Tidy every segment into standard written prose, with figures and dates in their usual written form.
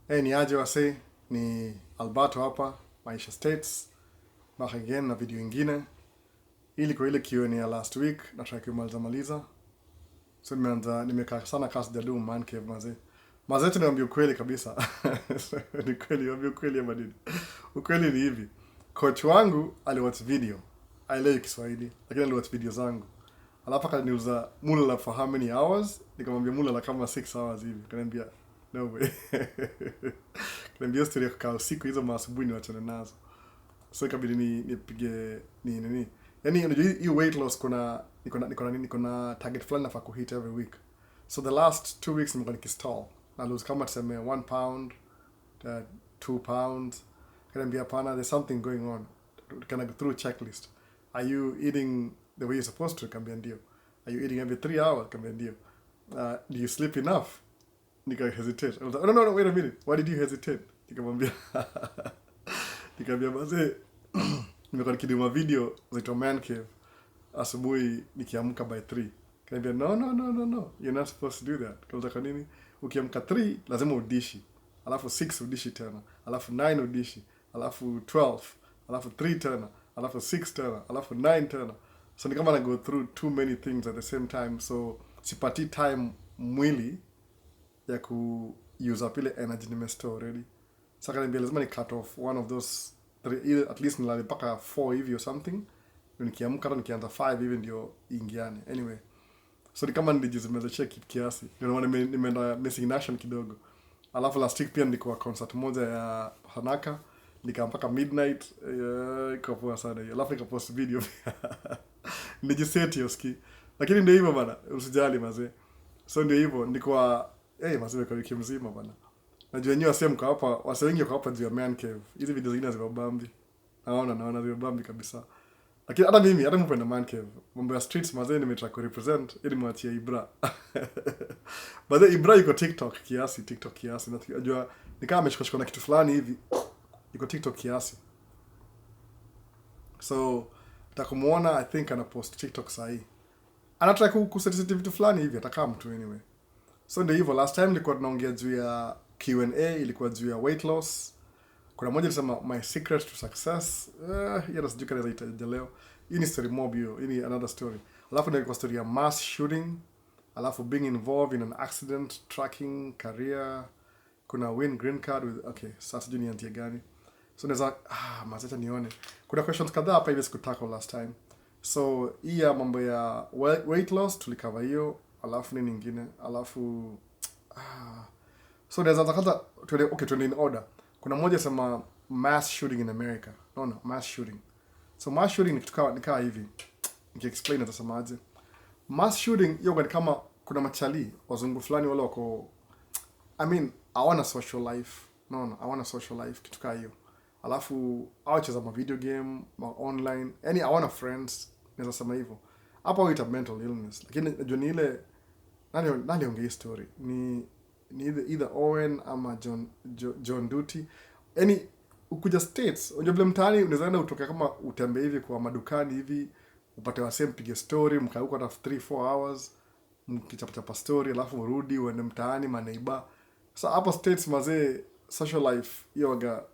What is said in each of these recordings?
Ni aje wase, ni Alberto hapa, Maisha States, back again na video ingine. Ili kwa ile Q&A ya last week, nataka kumaliza. So nimekaa sana kasi jadu man cave mazee. Mazee tu niambia ukweli kabisa. Ni kweli, niambia ukweli ama nini? Ukweli ni hivi. Coach wangu aliwatch video. Haelewi Kiswahili, lakini aliwatch video zangu. Alafu akaniuliza mulala for how many hours? Nikamwambia mulala kama 6 hours hivi. Akaniambia no way. Kaniambia story ya kukaa usiku hizo maasubuhi niwachane nazo. So ikabidi nipige nini. Yaani unajua hii weight loss niko na target fulani nafaa kuhit every week. So the last 2 weeks nimekuwa nikistall. Na lose kama tuseme 1 pound, 2 pounds. Kaniambia hapana, there's something going on. Can I go through checklist? Are you eating the way you're supposed to? Kambia ndio. Are you eating every 3 hours? Kambia ndio. Do you sleep enough? Nika hesitate. I was like, no, wait a minute. Why did you hesitate? Nikamwambia mazee nimekuwa nikiduma video zaitwa Man Cave asubuhi nikiamka by 3. Kaniambia no. You're not supposed to do that. Kauza kwa nini? Ukiamka 3 lazima udishi. Alafu 6 udishi tena. Alafu 9 udishi. Alafu 12. Alafu 3 tena. Alafu 6 tena. Alafu 9 tena. So ni kama na go through too many things at the same time. So sipati time mwili ya ku use up ile energy nimestore already. Saka niambia lazima ni cut off one of those 3, either at least nilale mpaka 4 hivi or something. Nikiamka hata nikianza 5 hivi ndio ingiane. Anyway, so ni kama nilijizimeza check kiasi. Ndio maana nimeenda missing in action kidogo. Alafu last week pia nilikuwa concert moja ya Hanaka, nikaa mpaka midnight. Iko poa sana hiyo. Alafu nikapost video. Nijiseti yoski. Lakini ndio hivyo bana, usijali mazee. So ndio hivyo nilikuwa mazee kwa wiki mzima bana. Najua nyinyi wasema mko hapa, wase wengi wako hapa juu ya Man Cave. Hizi video zingine zimebambi. Naona zimebambi kabisa. Lakini hata mimi, hata mpenda Man Cave. Mambo ya streets mazee nimetaka ku represent ili mwachie Ibra. Baada Ibra yuko TikTok kiasi. Najua ni kama ameshikashika na kitu fulani hivi. Yuko TikTok kiasi. So, nitakumuona I think ana post TikTok sahi. Anataka kusensitive vitu fulani hivi atakaa mtu anyway. So ndio hivyo, last time nilikuwa tunaongea juu ya Q&A, ilikuwa juu ya weight loss. Kuna moja ilisema my secret to success. Yeye sijui kama itaja leo. Hii ni story mob hiyo, hii ni another story. Alafu ndio ilikuwa story ya mass shooting, alafu being involved in an accident, tracking, career, kuna win green card with sasa sijui ni anti gani. So naweza mazacha nione. Kuna questions kadhaa hapa hivi sikutaka last time. So hii ya mambo ya weight loss tulikava hiyo, alafu nini nyingine, alafu so there's kwanza tuende in order. Kuna moja sema mass shooting in America. No, mass shooting. So mass shooting ni kitu nikaa hivi. Niki-explain atasemaje. Mass shooting hiyo ni kama kuna machali wazungu fulani wale wako I want a social life. No, I want a social life kitu kaa hiyo. Alafu awacheza ma video game, ma online, I want friends, naweza sema hivyo. Hapo huita mental illness. Lakini najua ni ile nani ongea story. Ni either Owen ama John Duty. Ukuja States, unajua vile mtaani unaweza enda utoke kama utembee hivi kwa madukani hivi, upate wasee mpige story, mkae huko hata 3-4 hours, mkichapa story, alafu urudi uende mtaani maneiba. Sasa hapo States mazee social life hiyo waga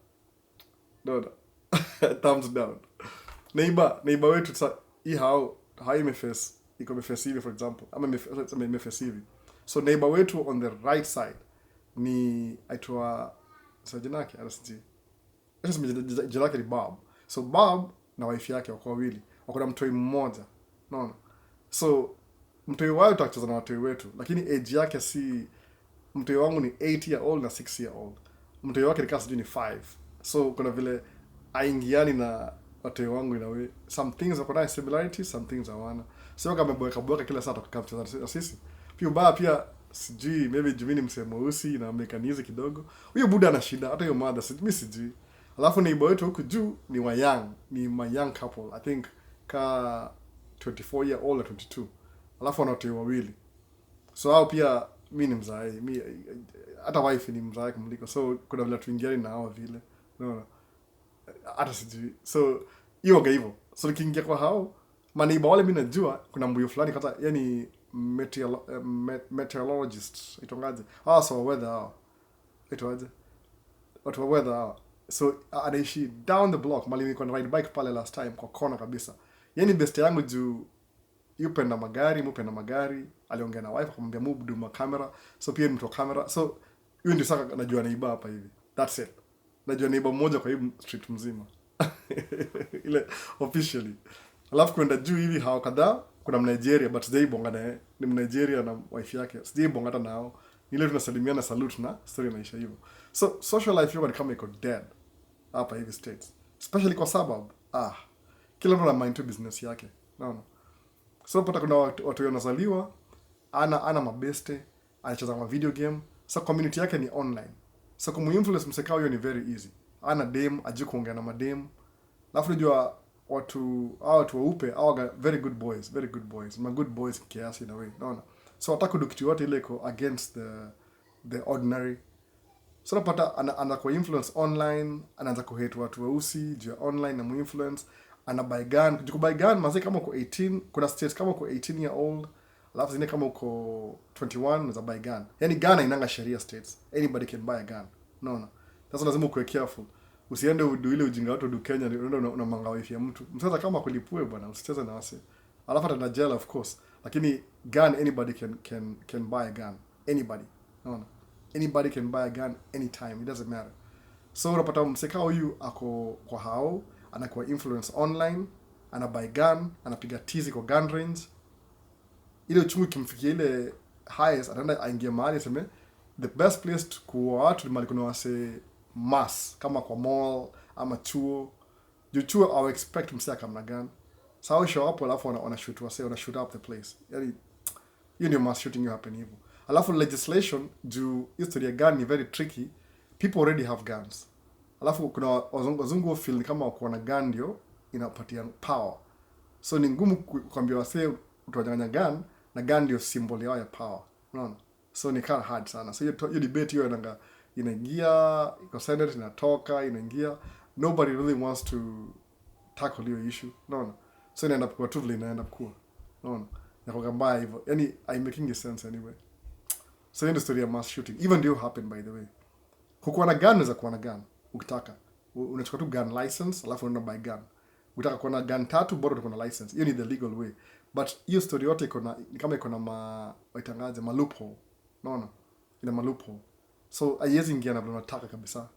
thumbs down. Neighbor wetu sasa hii how imeface hivi for example, ama imeface hivi. So neighbor wetu on the right side ni aitwa sajinake RSG. Jina lake ni Bob. So Bob na wife yake wako wawili. Wako na mtoi mmoja. Unaona? So mtoi wao tutacheza na watoi wetu, lakini age yake si, mtoi wangu ni 8 year old na 6 year old. Mtoi wake ni kama sijui ni 5. So kuna vile aingiani na watoi wangu in a way. Some things are quite similarities, some things hawana. So kama boeka kila saa tukakucheza na sisi. Pia sijui maybe Jimini msemo mweusi na mekanizi kidogo. Huyo buda ana shida, hata hiyo mother sijui. Alafu neighbor wetu huku juu ni my young couple. I think ka 24 year old na 22. Alafu wana watoto wawili. So hao pia mimi ni mzae. Hata wife ni mzae kumliko. So kuna vile tuingiani na hao vile. Unaona? Hata sijui. So hiyo hivyo. So nikiingia kwa hao maneighbor wale mimi najua kuna mbuyu fulani kata yani meteorologist itongaje so weather hao itoaje watu wa weather hawa. So anaishi down the block, mali niko na ride bike pale last time kwa kona kabisa. Yani best yangu juu yupenda magari, aliongea na wife akamwambia move do my camera. So pia ni mtu wa camera. So hiyo ndio saka najua neighbor hapa hivi. That's it. Najua neighbor mmoja kwa hii street mzima. Ile officially. Alafu kwenda juu hivi hawa kadhaa kuna Nigeria but sijai bonga naye. Ni Nigeria na wife yake. Sijai bonga hata nao. Ile tunasalimiana salute na story inaisha hivyo. So social life yako ni kama iko dead hapa hivi states. Especially kwa suburb. Kila mtu ana mind to business yake. Naona. So pata kuna watu wanazaliwa ana mabeste, anacheza ma video game. So community yake ni online. So kumuinfluence msekao hiyo ni very easy. Ana dem, ajui kuongea na madem. Alafu unajua watu weupe au very good boys. Ma good boys kiasi in a way. Naona. So wataka kudu kitu yote ile iko against the ordinary. So napata anakuwa influence online, anaanza kuhate watu weusi, juu online na muinfluence, ana buy gun. Juu buy gun mazee kama uko 18, kuna states kama uko 18 year old, alafu zingine kama uko 21 unaweza buy gun. Yani gun inanga sheria states. Anybody can buy a gun. Naona. Sasa lazima uwe careful. Usiende ile ujinga watu Kenya unaenda unamanga wife ya mtu. Msasa kama kulipue bwana, usicheze na wase. Alafu hata na jail of course. Lakini gun anybody can buy a gun. Anybody. Naona. Anybody can buy a gun anytime. It doesn't matter. So unapata msekao huyu ako kwa hao, anakuwa influence online, ana buy gun, anapiga tizi kwa gun range. Ile uchungu kimfikia ile highest, anaenda aingie mahali aseme the best place to kuwa watu ni mahali kuna wase mass kama kwa mall ama chuo. Chuo au expect msea kama gun. Sawa show up alafu wana shoot wase, wana shoot up the place. Yani hiyo ndio mass shooting happen hivyo. Alafu legislation juu history ya gun ni very tricky. People already have guns. Alafu kuna wazungu feel kama wako na gun ndio inapatia power. So ni ngumu kuambia wase utawanyang'anya gun na gun ndio symbol yao ya power. Unaona? So ni kind of hard sana. So hiyo debate hiyo inaingia, iko Senate inatoka, inaingia. Nobody really wants to tackle hiyo issue. Unaona? So inaenda kwa tu vile inaenda kuwa. Unaona? Na kwa mbaya hivyo. Yani I'm making sense anyway. So in the story of mass shooting, even do happen by the way. Kukuwa na gun unaweza kuwa na gun ukitaka. Unachukua tu gun license alafu unaenda buy gun. Ukitaka kuwa na gun 3 bado utakuwa na license. Hiyo ni the legal way. But hiyo story yote kama iko na waitangaje ma loophole. Unaona? Ina ma loophole. So haiwezi ingia na vile unataka kabisa.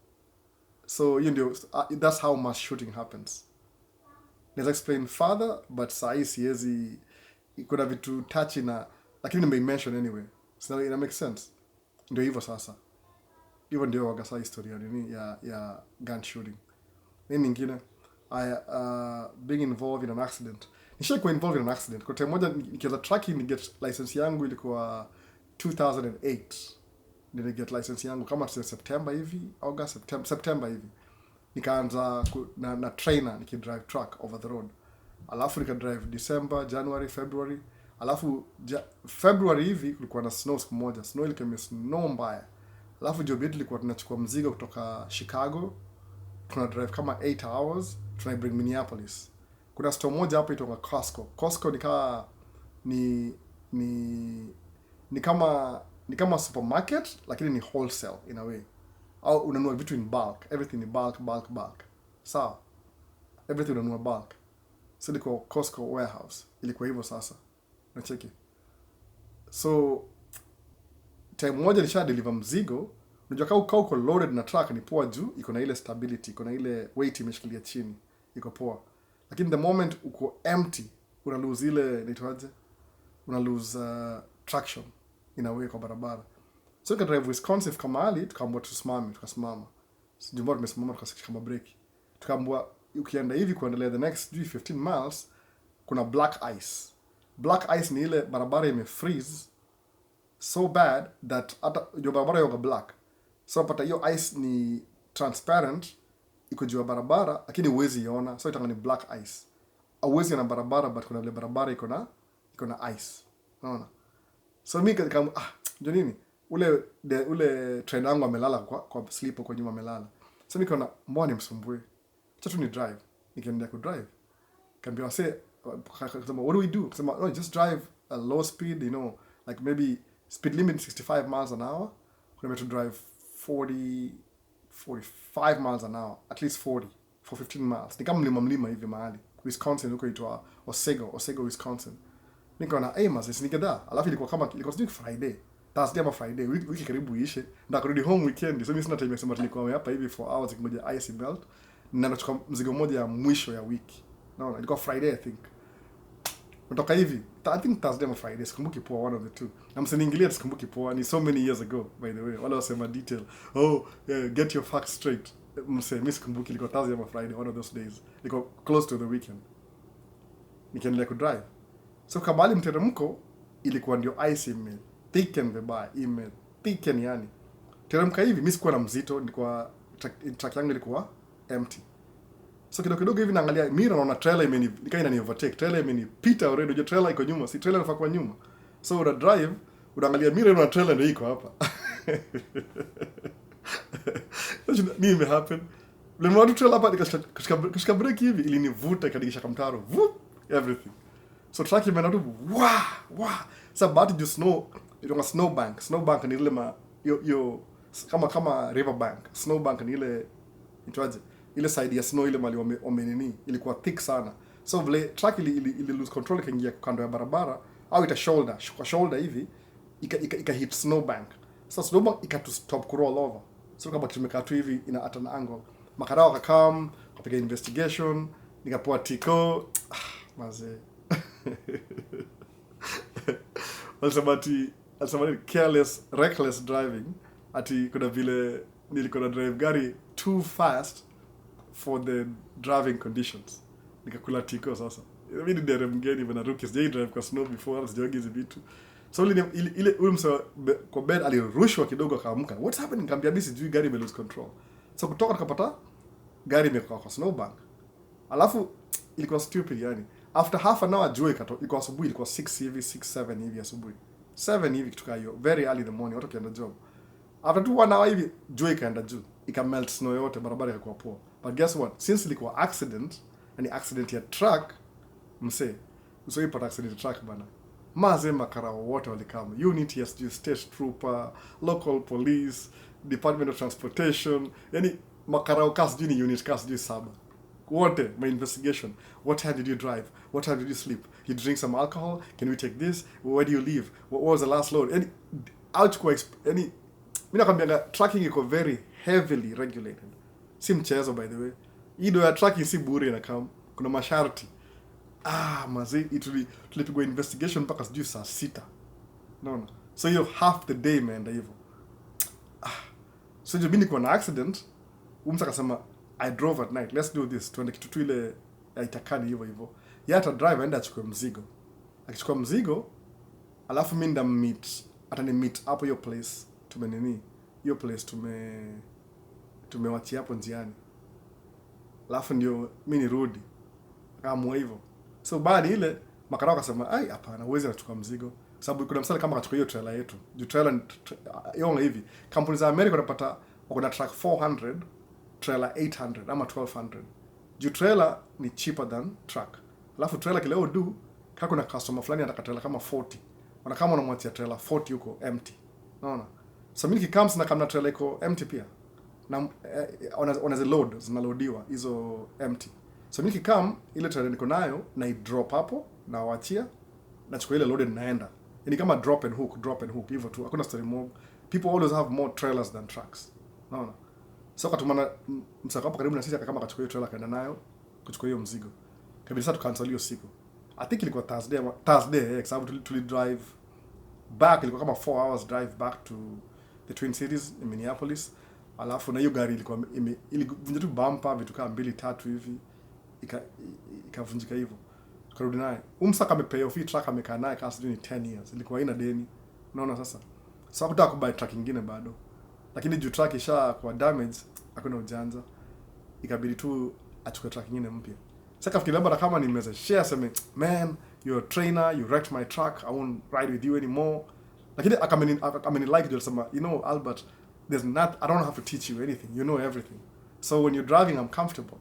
So hiyo ndio that's how mass shooting happens. Let's explain further but sahi siwezi kuna vitu touchy na lakini nimemention anyway. So it makes sense. Ndio hivyo sasa. Hivyo ndio wagasa historia nini ya gun shooting. Nini nyingine? Being involved in an accident. Nishakuwa involved in an accident. Kwa time moja nikianza trucking ni get license yangu ilikuwa 2008. Nili get license yangu kama September hivi, August, September hivi. Nikaanza na trainer nikidrive truck over the road. Alafu nikadrive December, January, February. Alafu February hivi kulikuwa na snow siku moja. Snow ilikuwa snow mbaya. Alafu job yetu ilikuwa tunachukua mzigo kutoka Chicago. Tuna drive kama 8 hours. Tuna bring Minneapolis. Kuna store moja hapo itoka Costco. Costco ni kama supermarket lakini ni wholesale in a way. Au unanunua vitu in bulk. Everything in bulk. Sawa. Everything unanunua bulk. So ilikuwa Costco warehouse. Ilikuwa hivyo sasa. Nacheki. So time moja nisha deliver mzigo, unajua kama uko loaded na truck ni poa juu, iko na ile stability, iko na ile weight imeshikilia chini, iko poa. Lakini the moment uko empty, una lose ile inaitwaje? Una lose traction in a way kwa barabara. So nika drive Wisconsin kama hali, tukaambiwa tukasimama. Sijumba tumesimama tukashika kama break. Tukaambiwa ukienda hivi kuendelea the next 15 miles kuna black ice. Black ice ni ile barabara imefreeze so bad that hata hiyo barabara yoga black. So pata hiyo ice ni transparent iko juu ya barabara lakini huwezi iona, so itanga ni black ice. Huwezi iona barabara but kuna ile barabara iko na ice. Unaona? So mimi kama ndio nini? Ule train wangu amelala kwa sleep kwa nyuma amelala. So mimi kaona mbona nimsumbue. Acha tu ni drive. Nikaendelea ku drive. Kaambia wase what do we do? Sema no, just drive a low speed, like maybe speed limit 65 miles an hour. Kuna to drive 40 45 miles an hour, at least 40 for 15 miles. Ni kama mlima hivi mahali Wisconsin, huko itwa Osego, Wisconsin. Nikaona maze nikenda, alafu ilikuwa sijui Friday, Thursday ama Friday, wiki karibu ishe, na kurudi home weekend. So mimi sina time ya kusema tulikuwa hapa hivi 4 hours kimoja ice belt, na nachukua mzigo mmoja ya mwisho ya wiki. Naona ilikuwa Friday I think. Kutoka hivi, I think Thursday ama Friday, sikumbuki poa, one of the two. Na msiniingilia, sikumbuki poa, ni so many years ago by the way. Wala wasema detail. Get your facts straight. Mimi sikumbuki ilikuwa Thursday ama Friday, one of those days. Ilikuwa close to the weekend. Nikaendelea kudrive. So kabali mteremko ilikuwa ndio ice email. Thicken vibaya, email. Thicken yani. Teremka hivi, mimi sikuwa na mzito, nilikuwa track yangu ilikuwa empty. So kidogo hivi naangalia mira, naona trailer inani overtake. Trailer imenipita already. Unajua trailer iko nyuma, si trailer inafaa kwa nyuma. So una drive, unaangalia mira, na trailer ndio iko hapa. Nini imehappen? Lema watu trailer hapa nikashika break hivi, ilinivuta ikadigisha kamtaro. Whoop, everything. So track imeenda tu So but you snow, you snow bank. Snow bank ni ile kama river bank. Snow bank ni ile itwaje? Ile side ya snow ile mali wamenini ilikuwa thick sana. So vile track ili lose control ikaingia kando ya barabara au ita shoulder hivi ika hit snow bank. So snow bank to stop roll over. So kama tumekaa tu hivi ina at an angle. Makarao akakam, kapiga investigation, nikapoa tiko. Maze. Alisema careless, reckless driving. Ati kuna vile nilikuwa na drive gari too fast for the driving conditions. Nikakula tiko sasa. Mimi ni dere mgeni bana rookies. Sijai drive kwa snow before, sijaogi hizi vitu. So ile ule msa kwa bed alirushwa kidogo akaamka. What's happening? Nikamwambia mimi sijui gari ime lose control. So kutoka tukapata gari imekaa kwa snowbank. Alafu ilikuwa stupid yani. After half an hour jua ilikuwa asubuhi, ilikuwa 6 hivi 7 hivi asubuhi. 7 hivi kutoka hiyo very early in the morning watu kienda job. After 1 hour hivi jua ikaenda juu. Ikamelt snow yote, barabara ikakuwa poa. But guess what? Since ilikuwa accident ya truck, usoipata accident ya truck bana. Maze makarao wote walikama. Unit SG, state trooper, local police, Department of Transportation. Yani makarao kasi juu ni unit kasi juu 7. Wote, my investigation. What time did you drive? What time did you sleep? You drink some alcohol? Can we take this? Where do you live? What was the last load? Mimi nakwambia tracking iko very heavily regulated. Si mchezo by the way. Ido ya tracking si bure na kama kuna masharti. Mazi tulipigwa investigation mpaka sijui saa 6. Naona. So you half the day man hivyo. So mimi niko na accident. Umsa akasema I drove at night. Let's do this. Tuende kitu tu ile itakani hivyo. Yata drive aenda achukue mzigo. Akichukua mzigo, alafu mimi atani meet hapo hiyo place. Hiyo place tumewachia hapo njiani. Alafu ndio mimi nirudi. Kama hivyo. So baada ile makarao akasema, hapana, uweze kuchukua mzigo. Sababu kuna msala kama akachukua hiyo trailer yetu. Juu trailer yonga hivi. Kampuni za America wanapata wako na truck 400, trailer 800 ama 1200. Juu trailer ni cheaper than truck. Alafu trailer kile do kama kuna customer fulani anataka trailer kama 40. Wana kama unamwachia trailer 40 huko empty. Unaona? So mimi nikikams na kama trailer iko empty pia. Na zinaloadiwa zinaloadiwa hizo empty. So mimi nikikam ile trailer niko nayo na drop hapo na waachia na chukua ile loaded naenda. Ni kama drop and hook hivyo tu. Hakuna story mob. People always have more trailers than trucks. Unaona? So katumana msaka hapo karibu na sisi kama akachukua hiyo trailer kaenda nayo kuchukua hiyo mzigo. Kabisa tu cancel hiyo siku. I think ilikuwa Thursday, sababu tuli drive back, ilikuwa kama 4 hours drive back to the Twin Cities in Minneapolis. Alafu na hiyo gari ilikuwa ilivunja tu bumper vitu kama 2-3 hivi ikavunjika hivyo. Tukarudi naye. Umsaka amepay off truck amekaa naye kasi ni 10 years. Ilikuwa haina deni. Unaona sasa. Sasa kutaka kubuy truck nyingine bado. Lakini juu truck isha kwa damage, hakuna ujanja. Ikabidi tu achukue truck nyingine mpya. Sasa kafikiri labda kama nimeweza share sema, man, you're a trainer, you wrecked my truck, I won't ride with you anymore. Lakini akameni like you sema, you know Albert, I don't have to teach you anything. You know everything. So when you're driving, I'm comfortable.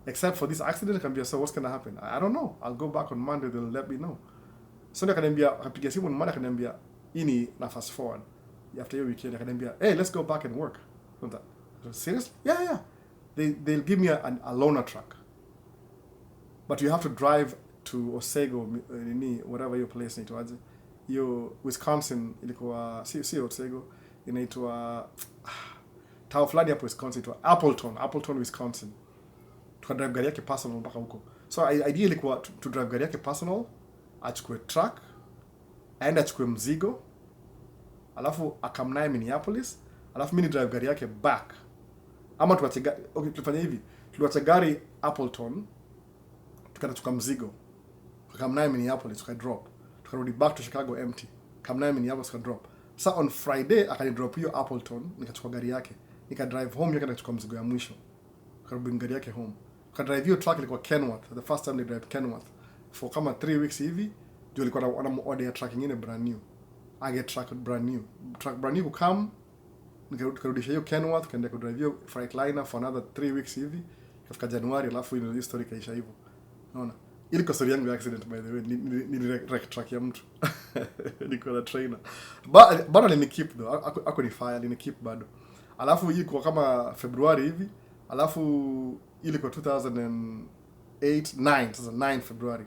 Except for this accident, can be so what's going to happen? I don't know. I'll go back on Monday, they'll let me know. So akapiga simu on Monday akaniambia ini na fast forward. After your weekend akaniambia, hey, let's go back and work. Seriously? Yeah. They'll give me a loaner truck. But you have to drive to Osego, whatever your place inaitwaje. Hiyo Wisconsin ilikuwa si Osego, inaitwa town fulani hapo Wisconsin, inaitwa Appleton, Wisconsin. Tukadrive gari yake personal mpaka huko. So idea ilikuwa to drive gari yake personal, achukue truck, aende achukue mzigo, alafu akamnaye Minneapolis, alafu mimi drive gari yake back. Ama tuache gari, okay, tulifanya hivi. Tuliacha gari Appleton, tukachukua mzigo. Tukamnaye Minneapolis, tukadrop. Tukarudi back to Chicago empty. Kamnaye Minneapolis, tukadrop. So on Friday akanidrop hiyo Appleton, nikachukua gari yake. Nikadrive home yake nikachukua mzigo ya mwisho. Tukarudi gari yake home. Tukadrive hiyo truck ilikuwa Kenworth. The first time I drive Kenworth for kama 3 weeks hivi, ndio ilikuwa na order ya truck nyingine brand new. I get truck brand new. Truck brand new come, nikarudisha hiyo Kenworth, kaenda kudrive hiyo Freightliner for another 3 weeks hivi. Kafika Januari, alafu ile story kaisha hivyo. Unaona? Ili kwa story yangu ya accident by the way, ni wreck truck ya mtu. Niko na trainer. Bado ni keep though. Ako ni fire, ni keep bado. Alafu hii kwa kama Februari hivi, alafu ile kwa 2009 February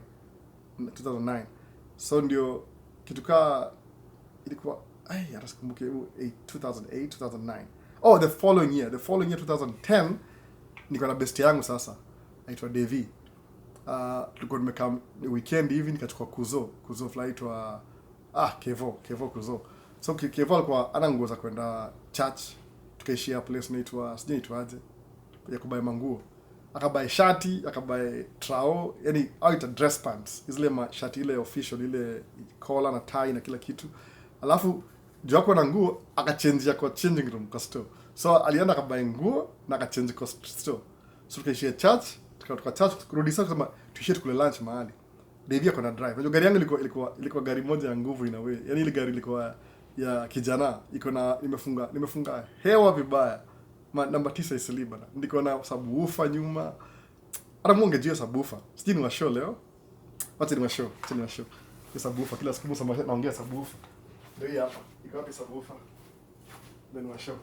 2009. So ndio kitu ka ilikuwa hata sikumbuke 2008 2009. Oh, the following year 2010 niko na best yangu sasa aitwa Devi. Tulikuwa tumekaa weekend hivi nikachukua kuzo flight wa Kevo kuzo. So Kevo alikuwa ana nguo za kwenda church, tukaishia place inaitwa aje ya kubai manguo. Akabai shati, akabai trao, yani out dress pants. Zile shati ile official, ile collar na tie na kila kitu. Alafu joko na nguo akachange kwa changing room kwa store. So alienda akabai nguo na akachange kwa store. So tukaishia church, tukatoka church kurudi sasa kama tuishie tukule lunch mahali. Devi ako na drive. Unajua gari yangu ilikuwa gari moja ya nguvu in a way. Yani ile gari ilikuwa ya kijana, iko na nimefunga hewa vibaya. Namba 9 isili bana. Ndiko na subwoofer nyuma. Hata mungu angejua subwoofer. Sijui ni wa show leo. Wacha ni wa show. Ni subwoofer kila siku msa naongea subwoofer. Ndio hapa. Iko wapi subwoofer? Ndio wa show.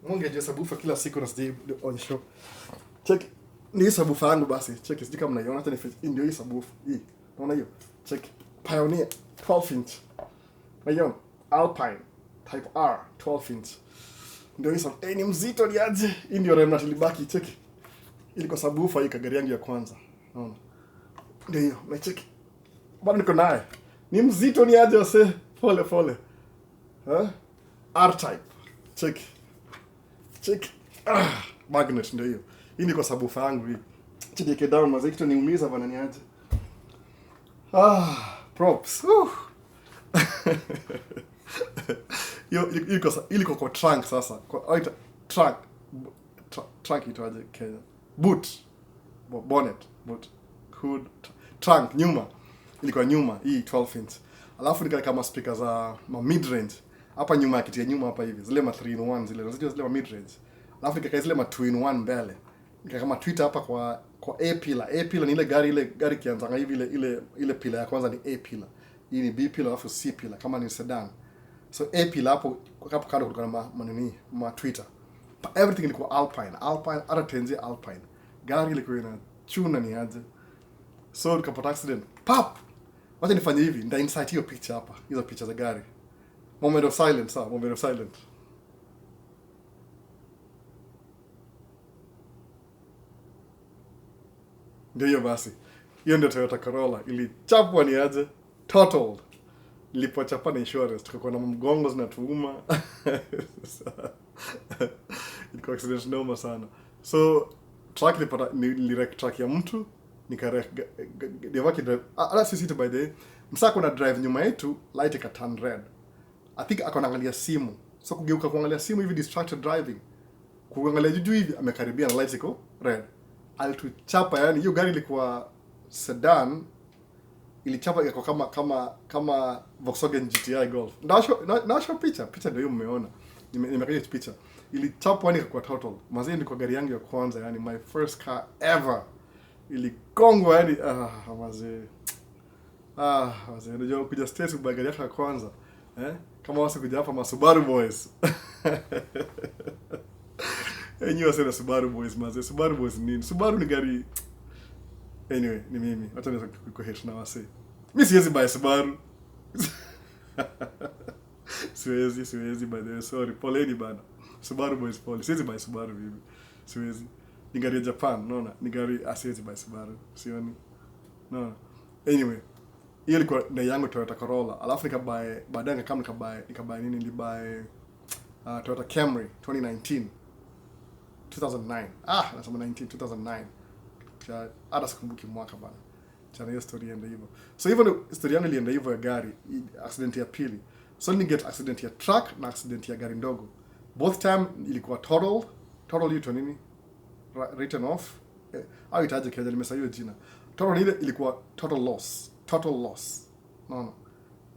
Mungu angejua subwoofer kila siku na sijui on show. Check. Ni subwoofer yangu basi. Check sijui kama mnaiona hata ni ndio hii subwoofer. Hii. Unaona hiyo? Check. Pioneer 12 inch. Unaiona? Alpine Type R 12 inch. Ndio hizo. Ni mzito ni aje. Hii ndio remote ilibaki cheki. Ilikuwa subwoofer hii gari yangu ya kwanza. Unaona? Ndio hiyo. Na cheki. Bado niko naye. Ni mzito ni aje wase. Pole. R type. Cheki. Magnet ndio hiyo. Hii ni kwa subwoofer yangu hii. Cheki down mazee kitu niumiza bana ni aje. Props. Iliko kwa trunk sasa. Kwa trunk itoaje Kenya. Boot. Bonnet. Boot. Hood. Trunk nyuma. Ilikuwa nyuma hii 12 inch. Alafu nika kama speaker za mid range. Hapa nyuma ya kiti ya nyuma hapa hivi. Zile 3 in 1 zile. Unajua zile mid range. Alafu nika zile 2 in 1 mbele. Nika kama Twitter hapa kwa A pillar. A pillar ni ile gari kianzanga hivi ile pillar ya kwanza ni A pillar. Hii ni B pillar alafu C pillar kama ni sedan. So A pillar hapo kando kulikuwa na Twitter. But everything ilikuwa Alpine, hata tenzi Alpine. Gari ilikuwa ina chuna ni aje. So nikapata accident. Pap. Wacha nifanye hivi, nda insert hiyo picture hapa. Hizo picture za gari. Moment of silence. Ndio hiyo basi. Hiyo ndio Toyota Corolla ilichapwa ni aje. Totaled. Nilipochapa na insurance tukakuwa na mgongo zinatuuma. Ilikuwa accident noma sana. So truck nilirek truck ya mtu nikarek devaki drive ala sisi by the way msako na drive nyuma yetu light ika turn red. I think akaangalia simu. So kugeuka kuangalia simu hivi distracted driving. Kuangalia juu hivi amekaribia na light iko red. Alituchapa yani hiyo gari ilikuwa sedan ilichapa iko kama Volkswagen GTI Golf. Nasho picha ndio hiyo mmeona. Nimekaja picha. Ilichapa yani kwa total. Mazee ni kwa gari yangu ya kwanza yani my first car ever. Iligongwa yani mazee. Mazee ndio kuja stress kwa gari yako ya kwanza. Kama wasa kuja hapa Subaru boys. Enyi wasa na Subaru boys maze. Subaru boys nini? Subaru ni gari. Anyway, ni mimi. Wacha niweza kuhit na wase. Mimi siwezi buy Subaru. Siwezi by the way. Sorry. Poleni bana. Subaru boys pole. Siwezi buy Subaru mimi. Siwezi. Ni gari ya Japan, naona. Ni gari siwezi buy Subaru. Sioni. No. Anyway, hiyo ilikuwa na yangu Toyota Corolla. Alafu baadaye nikabuy nini, nilibuy Toyota Camry 2009. Nasema 2009. Hata sikumbuki mwaka bana. Chana hiyo story enda hivyo. So hivyo ndio story yangu ilienda hivyo ya gari, accident ya pili. So ni get accident ya truck na accident ya gari ndogo. Both time ilikuwa total hiyo nini? Written off. Au itaje kaja nimesahau jina. Total ile ilikuwa total loss. No.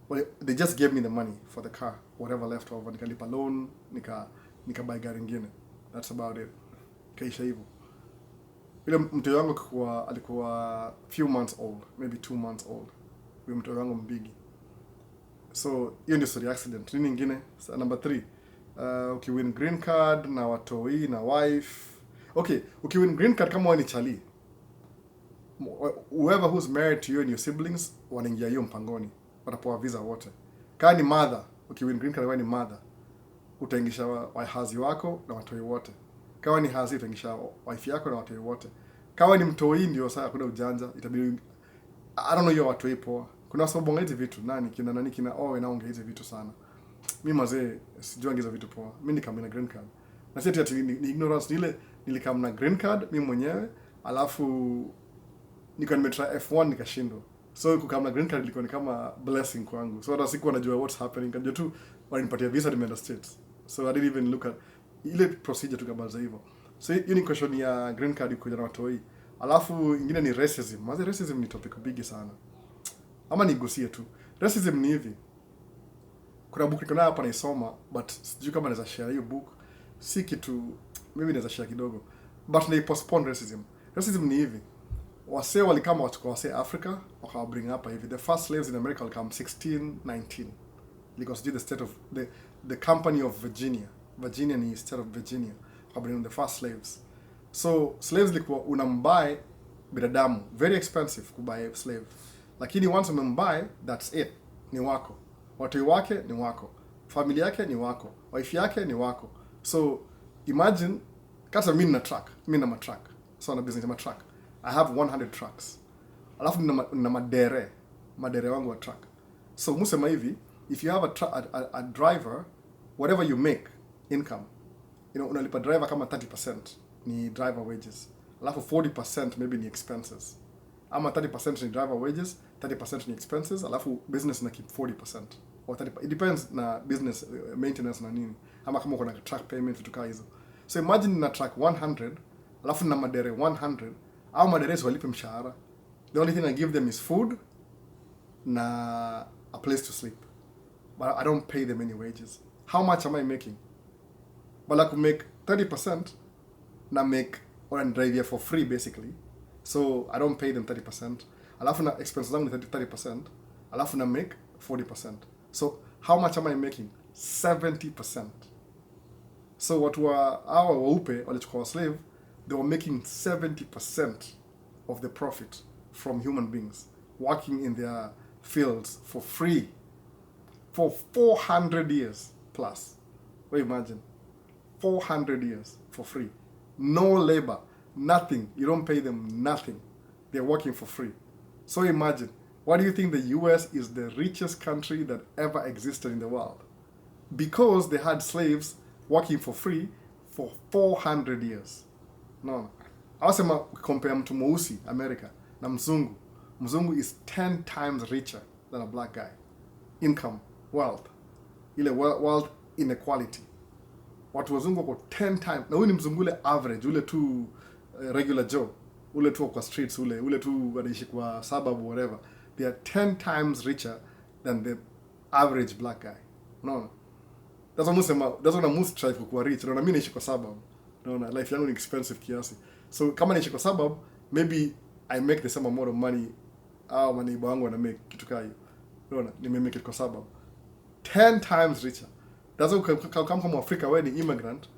Well, they just gave me the money for the car, whatever left over. Nikalipa loan, nika buy gari nyingine. That's about it. Kaisha hivyo. Ile mtoto wangu alikuwa few months old, maybe 2 months old. Huyo mtoto wangu mbigi. So, hiyo ndio story accident. Nini nyingine? Number 3. Ukiwin green card na watoi na wife. Okay, ukiwin green card kama wewe ni chali. Whoever who's married to you and your siblings wanaingia hiyo mpangoni. Watapewa visa wote. Kama ni mother, ukiwin green card wewe ni mother, utaingisha wahazi wako na watoi wote. Kama ni hazi utaingisha wife yako na watoi wote. Kama ni mtoi ndio sasa kuna ujanja, itabidi I don't know hiyo watoi poa. Kuna sababu hizi vitu kina naongea hizi vitu sana. Mimi mazee sijui hizo vitu poa. Mimi nikam na green card. Na sisi ati ni ignorance ile nilikam na green card mimi mwenyewe, alafu nimetry F1 nikashindwa. So kukam na green card ilikuwa ni kama blessing kwangu. So hata sikuwa najua what's happening. Kanjua tu walinipatia visa nimeenda States. So I didn't even look at ile procedure tukabaza hivyo. So hiyo ni question ya green card kuja na watoi. Alafu ingine ni racism. Maze racism ni topic big sana. Ama nigusie tu. Racism ni hivi. Kuna book niko nayo hapa naisoma, but sijui kama naweza share hiyo book. Si kitu maybe naweza share kidogo. But they postpone racism. Racism ni hivi. Wase walikama wachukua wase Africa, wakawa bring hapa hivi. The first slaves in America walikama 1619. Because the state of the company of Virginia. Virginia ni state of Virginia. Wakawa the first slaves. So slaves likuwa unambuy binadamu, very expensive kubuy slave. Lakini once umembuy, that's it. Ni wako. Watoi wake ni wako. Familia yake ni wako. Wife yake ni wako. So imagine kata mimi na truck, mimi na truck. So na business ya truck. I have 100 trucks. Alafu na madere wangu wa truck. So musema hivi, if you have a driver, whatever you make income, unalipa driver kama 30% ni driver wages. Alafu 40% maybe ni expenses. Ama 30% ni driver wages, 30% ni expenses, alafu business na keep 40%. Or 30%. It depends na business maintenance na nini. Ama kama uko na truck payment vitu kama hizo. So imagine na truck 100, alafu na madere 100, au madere walipe mshahara. The only thing I give them is food na a place to sleep. But I don't pay them any wages. How much am I making? But I could make 30% na make or drive here for free basically. So I don't pay them 30%. Alafu na expenses zangu ni 30%. Alafu na make 40%. So how much am I making? 70%. So watu hawa waupe walichukua slave, they were making 70% of the profit from human beings working in their fields for free for 400 years plus. Well, imagine 400 years for free, no labor, nothing. You don't pay them nothing. They're working for free. So imagine, why do you think the US is the richest country that ever existed in the world? Because they had slaves working for free for 400 years. No. Awasema compare mtu mweusi America na mzungu. Mzungu is 10 times richer than a black guy. Income, wealth. Ile wealth inequality. Watu wazungu wako 10 times. Na huyu ni mzungu ule average, ule tu regular Joe. Ule tu kwa streets, ule tu wanaishi kwa suburb whatever. They are 10 times richer than the average black guy. No. That's what I'm most try kuwa rich. Na mimi naishi kwa suburb. No, life yangu ni expensive kiasi. So kama naishi kwa suburb, maybe I make the same amount of money au maneighbor wangu wana make kitu kai. Unaona, nime make it kwa suburb. 10 times richer. That's why kama kama Afrika wewe ni immigrant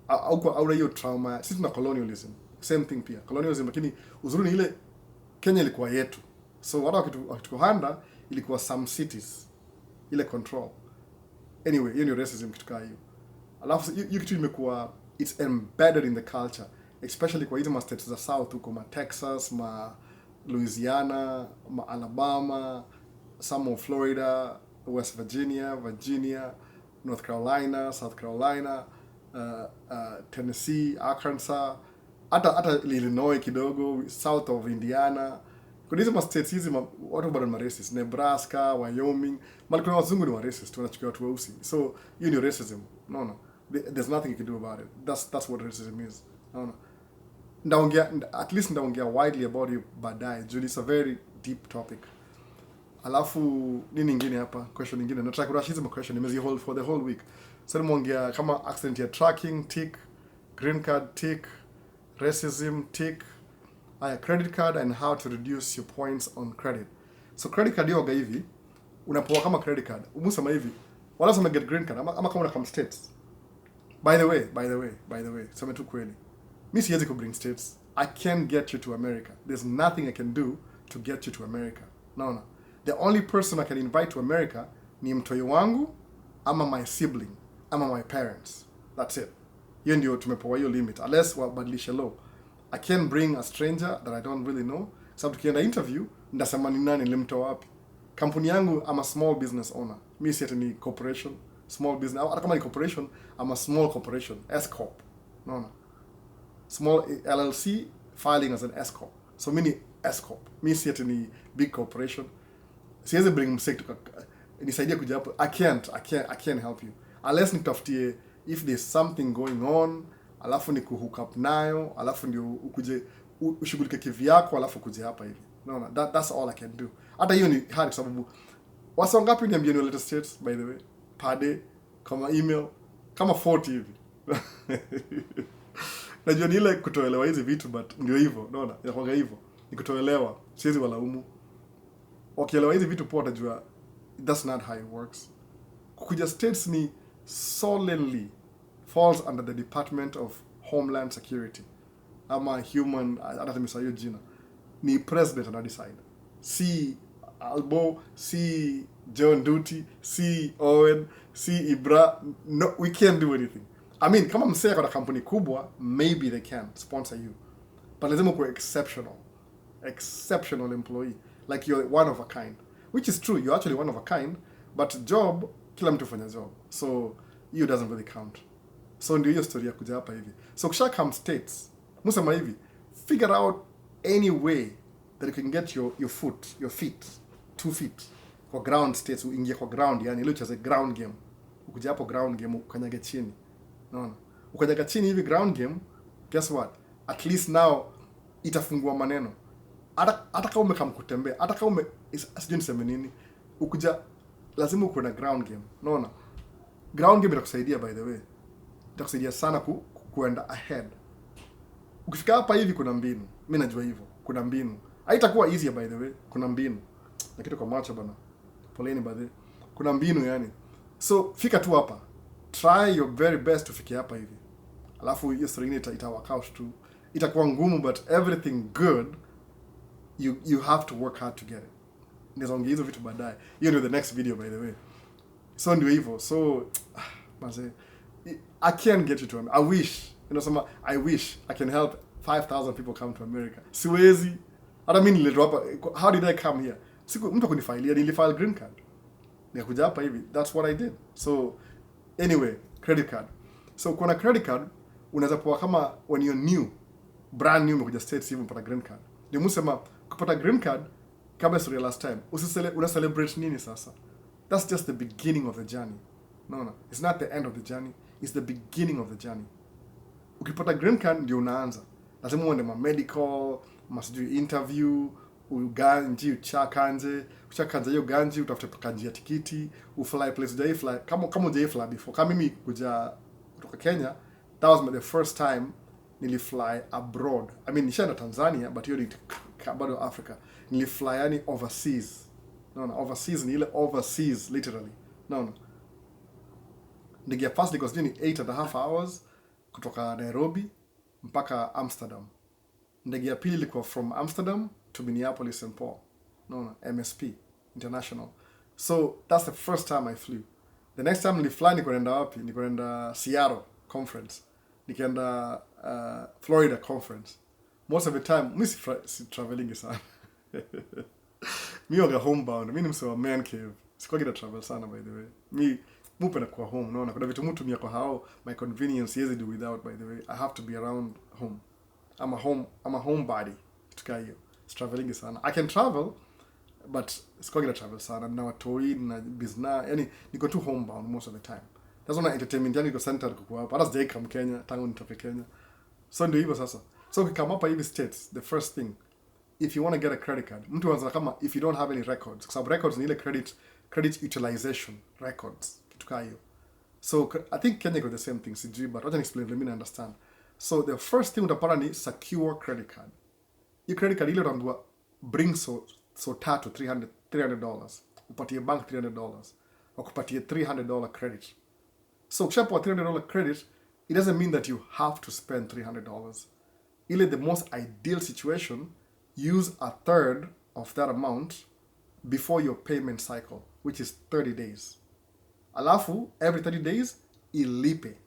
au hiyo trauma. Sisi tuna colonialism. Same thing pia. Colonialism, lakini uzuri ni ile Kenya ilikuwa yetu. So watu wakituhanda ilikuwa some cities ile control. Anyway, hiyo ni racism kitu kama hiyo. Alafu hiyo kitu imekuwa it's embedded in the culture, especially kwa hizo states za south huko ma Texas, ma Louisiana, ma Alabama, some of Florida, West Virginia, North Carolina, South Carolina, Tennessee, Arkansas, hata Illinois kidogo, south of Indiana. Kuna hizo states hizi watu bado ni racist. Nebraska, Wyoming, bali kuna wazungu ni racist, wanachukia watu weusi. So hiyo ni racism. No. There's nothing you can do about it. That's what racism is. No. Ndaongea widely about it baadaye. It's a very deep topic. Alafu nini nyingine hapa? Question nyingine. Nataka kurashiza question nimezi hold for the whole week. So nimeongea kama accident ya tracking, tick, green card, tick, racism, tick, credit card and how to reduce your points on credit. So credit card yoga hivi, unapoa kama credit card, umusema hivi, wala sema get green card, ama kama una come states. By the way, sema tu kweli. Mimi siwezi ku bring states. I can't get you to America. There's nothing I can do to get you to America. No. The only person I can invite to America ni mtoi wangu, ama my sibling, ama my parents. That's it. Hiyo ndio tumepoa hiyo limit. Unless wabadilishe law. I can't bring a stranger that I don't really know. Sababu tukienda interview, ndasema ni nani nilimtoa wapi. Kampuni yangu, I'm a small business owner. Mimi si ati ni corporation, small business. Hata kama ni corporation, I'm a small corporation, S corp. No. Small LLC filing as an S corp. So mimi ni S corp. Mimi si ati ni big corporation. Siwezi bring msek nisaidia kuja hapo. I can't help you. Unless nitafutie if there's something going on, alafu ni kuhook up nayo, alafu ndio ukuje ushughulike kivyako, alafu kuje hapa hivi. No, that's all I can do. Hata hiyo ni hard sababu wasa ngapi niambia ni latest states by the way, per day, kama email, kama 40 hivi. Najua ni ile kutoelewa hizi vitu but ndio hivyo, unaona? Inakuwa hivyo. Ni kutoelewa, siwezi walaumu. Wakielewa hizi vitu poa tajua that's not how it works. Kukuja states ni solely falls under the Department of Homeland Security. Ama human, hata tumesayo jina. Ni president ana decide. Si Albo, si John Duty, si Owen, si Ibra. No, we can't do anything. I mean, kama msea kwa kampuni kubwa, maybe they can sponsor you. But lazima kuwa exceptional employee. Like you're one of a kind. Which is true, you're actually one of a kind. But job, kila mtu fanya job. So, you doesn't really count. So ndio hiyo story ya kuja hapa hivi. So kisha come states, musema hivi, figure out any way that you can get your feet, 2 feet, kwa ground states, uingie kwa ground, yani ile ucheze ground game. Ukuja hapo ground game, ukanyage chini. Unaona? Ukanyaga chini hivi ground game, guess what? At least now, itafungua maneno. Hata kama umekam kutembea, hata kama sijui niseme nini, ukuja, lazima ukuwe na ground game. Unaona? Ground game itakusaidia by the way. Itakusaidia sana kuenda ahead. Ukifika hapa hivi kuna mbinu. Mimi najua hivyo. Kuna mbinu. Haitakuwa easy by the way. Kuna mbinu. Na kitu kwa macho bana. Poleni by the way. Kuna mbinu yani. So fika tu hapa. Try your very best to fikia hapa hivi. Alafu hiyo story ingine ita work out tu. Itakuwa ngumu but everything good you have to work hard to get it. Nizongea hizo vitu baadaye. Hiyo ndio the next video by the way. So ndio hivyo. So manze I can't get you to America. I wish I can help 5,000 people come to America. Siwezi. Hata mimi nilitoa hapa. How did I come here? Siku mtu kunifailia, nilifile green card. Nikakuja hapa hivi. That's what I did. So anyway, credit card. So kuna credit card unaweza poa kama when you're brand new umekuja states hivi unapata green card. Ndio msema kupata green card kama story last time. Una celebrate nini sasa? That's just the beginning of the journey. No. It's not the end of the journey. It's the beginning of the journey. Ukipata green card ndio unaanza. Lazima uende medical, masijui interview, uganji, uchakanje hiyo ganji, utafute kanji ya tikiti, ufly place ujai kama ujai fly before. Kama mimi kuja kutoka Kenya, that was the first time nilifly abroad. I mean, nishaenda Tanzania, but hiyo ni bado Africa. Nilifly yani overseas. No, overseas ni ile overseas literally. No. Ndege ya first ilikuwa sijui ni 8.5 hours kutoka Nairobi mpaka Amsterdam. Ndege ya pili ilikuwa from Amsterdam to Minneapolis St. Paul. No, MSP International. So that's the first time I flew. The next time nilifly niko naenda wapi? Niko naenda Seattle conference. Nikaenda Florida conference. Most of the time mimi si traveling sana. Mimi waga homebound. Mimi ni mse wa man cave. Sikuwa gida travel sana by the way. Mimi mupenda kwa home. Unaona kuna vitu mtu mia kwa hao my convenience easy do without by the way. I have to be around home. I'm a homebody. Tukaa hiyo. Traveling sana. I can travel but sikuwa gida travel sana. Na watoi na business. Yani niko tu homebound most of the time. That's why entertainment yangu iko centered kwa hapa. Hata sijai come Kenya tangu nitoke Kenya. So ndio hivyo sasa. So ukikama hapa hivi states, the first thing, if you want to get a credit card, mtu anza kama if you don't have any records. Kwa sababu records ni ile credit utilization records. Kitu kaa hiyo. So I think Kenya got the same thing, sijui, but wacha explain, let me understand. So the first thing utapata ni secure credit card. Hii credit card ile utaambiwa bring so tatu $300. Upatie bank $300. Wakupatie $300 credit. So ukishapewa $300 credit, it doesn't mean that you have to spend $300. Ile the most ideal situation, use a third of that amount before your payment cycle, which is 30 days. Alafu, every 30 days, ilipe.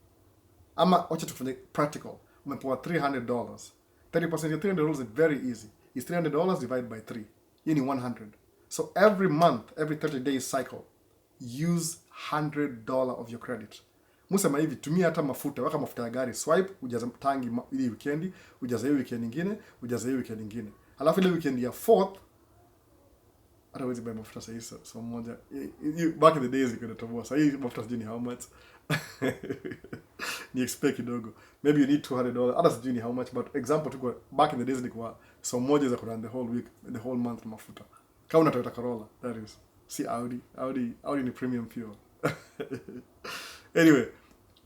Ama, wacha tufanye practical. Umepewa $300. 30% of $300 is very easy. It's $300 divided by 3. You need 100. So every month, every 30 days cycle, use $100 of your credit. Musema hivi, tumia hata mafuta, weka mafuta ya gari, swipe, ujaze tangi ili weekendi, ujaze hiyo weekend nyingine, ujaze hiyo weekend nyingine. Alafu ile weekend ya 4th, hata huwezi buy mafuta sahi so moja. Back in the days you could have sahi mafuta sijui ni how much. Ni expect kidogo. Maybe you need $200. Hata sijui ni how much, but example tuko back in the days ilikuwa so moja za kurun the whole week, the whole month mafuta. Kama una Toyota Corolla, that is. See Audi ni premium fuel. Anyway,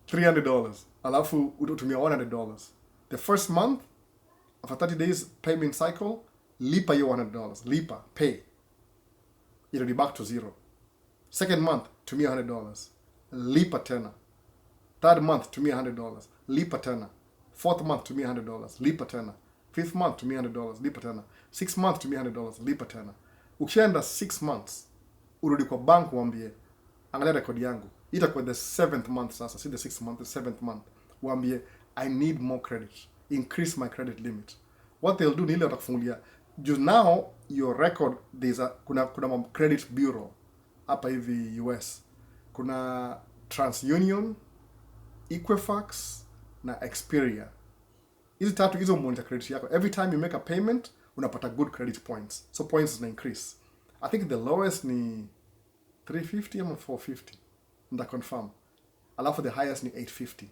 $300. Alafu utumia $100. The first month, after 30 days payment cycle, lipa your $100. Lipa, pay. It'll be back to zero. Second month, tumia $100. Lipa tena. Third month, tumia $100. Lipa tena. Fourth month, tumia $100. Lipa tena. Fifth month, tumia $100. Lipa tena. Sixth month, tumia $100. Lipa tena. Ukienda 6 months, urudi kwa bank uambie, angalia rekodi yangu. Itakuwa the 7th month sasa, see the 6th month, the 7th month. Uambie, I need more credit. Increase my credit limit. What they'll do ni ile watakufungulia. Just now, your record, kuna credit bureau. Hapa hivi US. Kuna TransUnion, Equifax, na Xperia. Hizi tatu hizo monitor credit yako. Every time you make a payment, unapata good credit points. So points na increase. I think the lowest ni 350 ama 450. Nda confirm. Alafu the highest ni 850.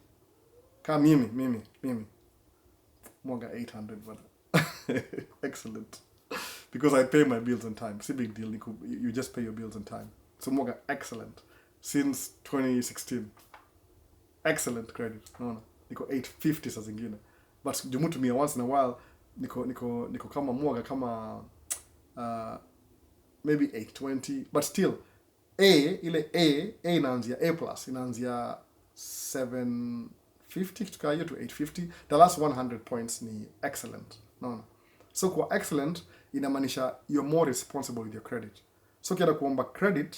Kama mimi. Mwanga 800 but excellent. Because I pay my bills on time. It's a big deal. You just pay your bills on time. So mwanga excellent. Since 2016. Excellent credit. No. Niko 850 saa zingine. But jumu tumia once in a while niko kama mwanga kama maybe 820, but still ile A inaanzia A plus inaanzia 750 tukaa hiyo to 850. The last 100 points ni excellent. No. So kwa excellent inamaanisha you're more responsible with your credit. So kienda kuomba credit,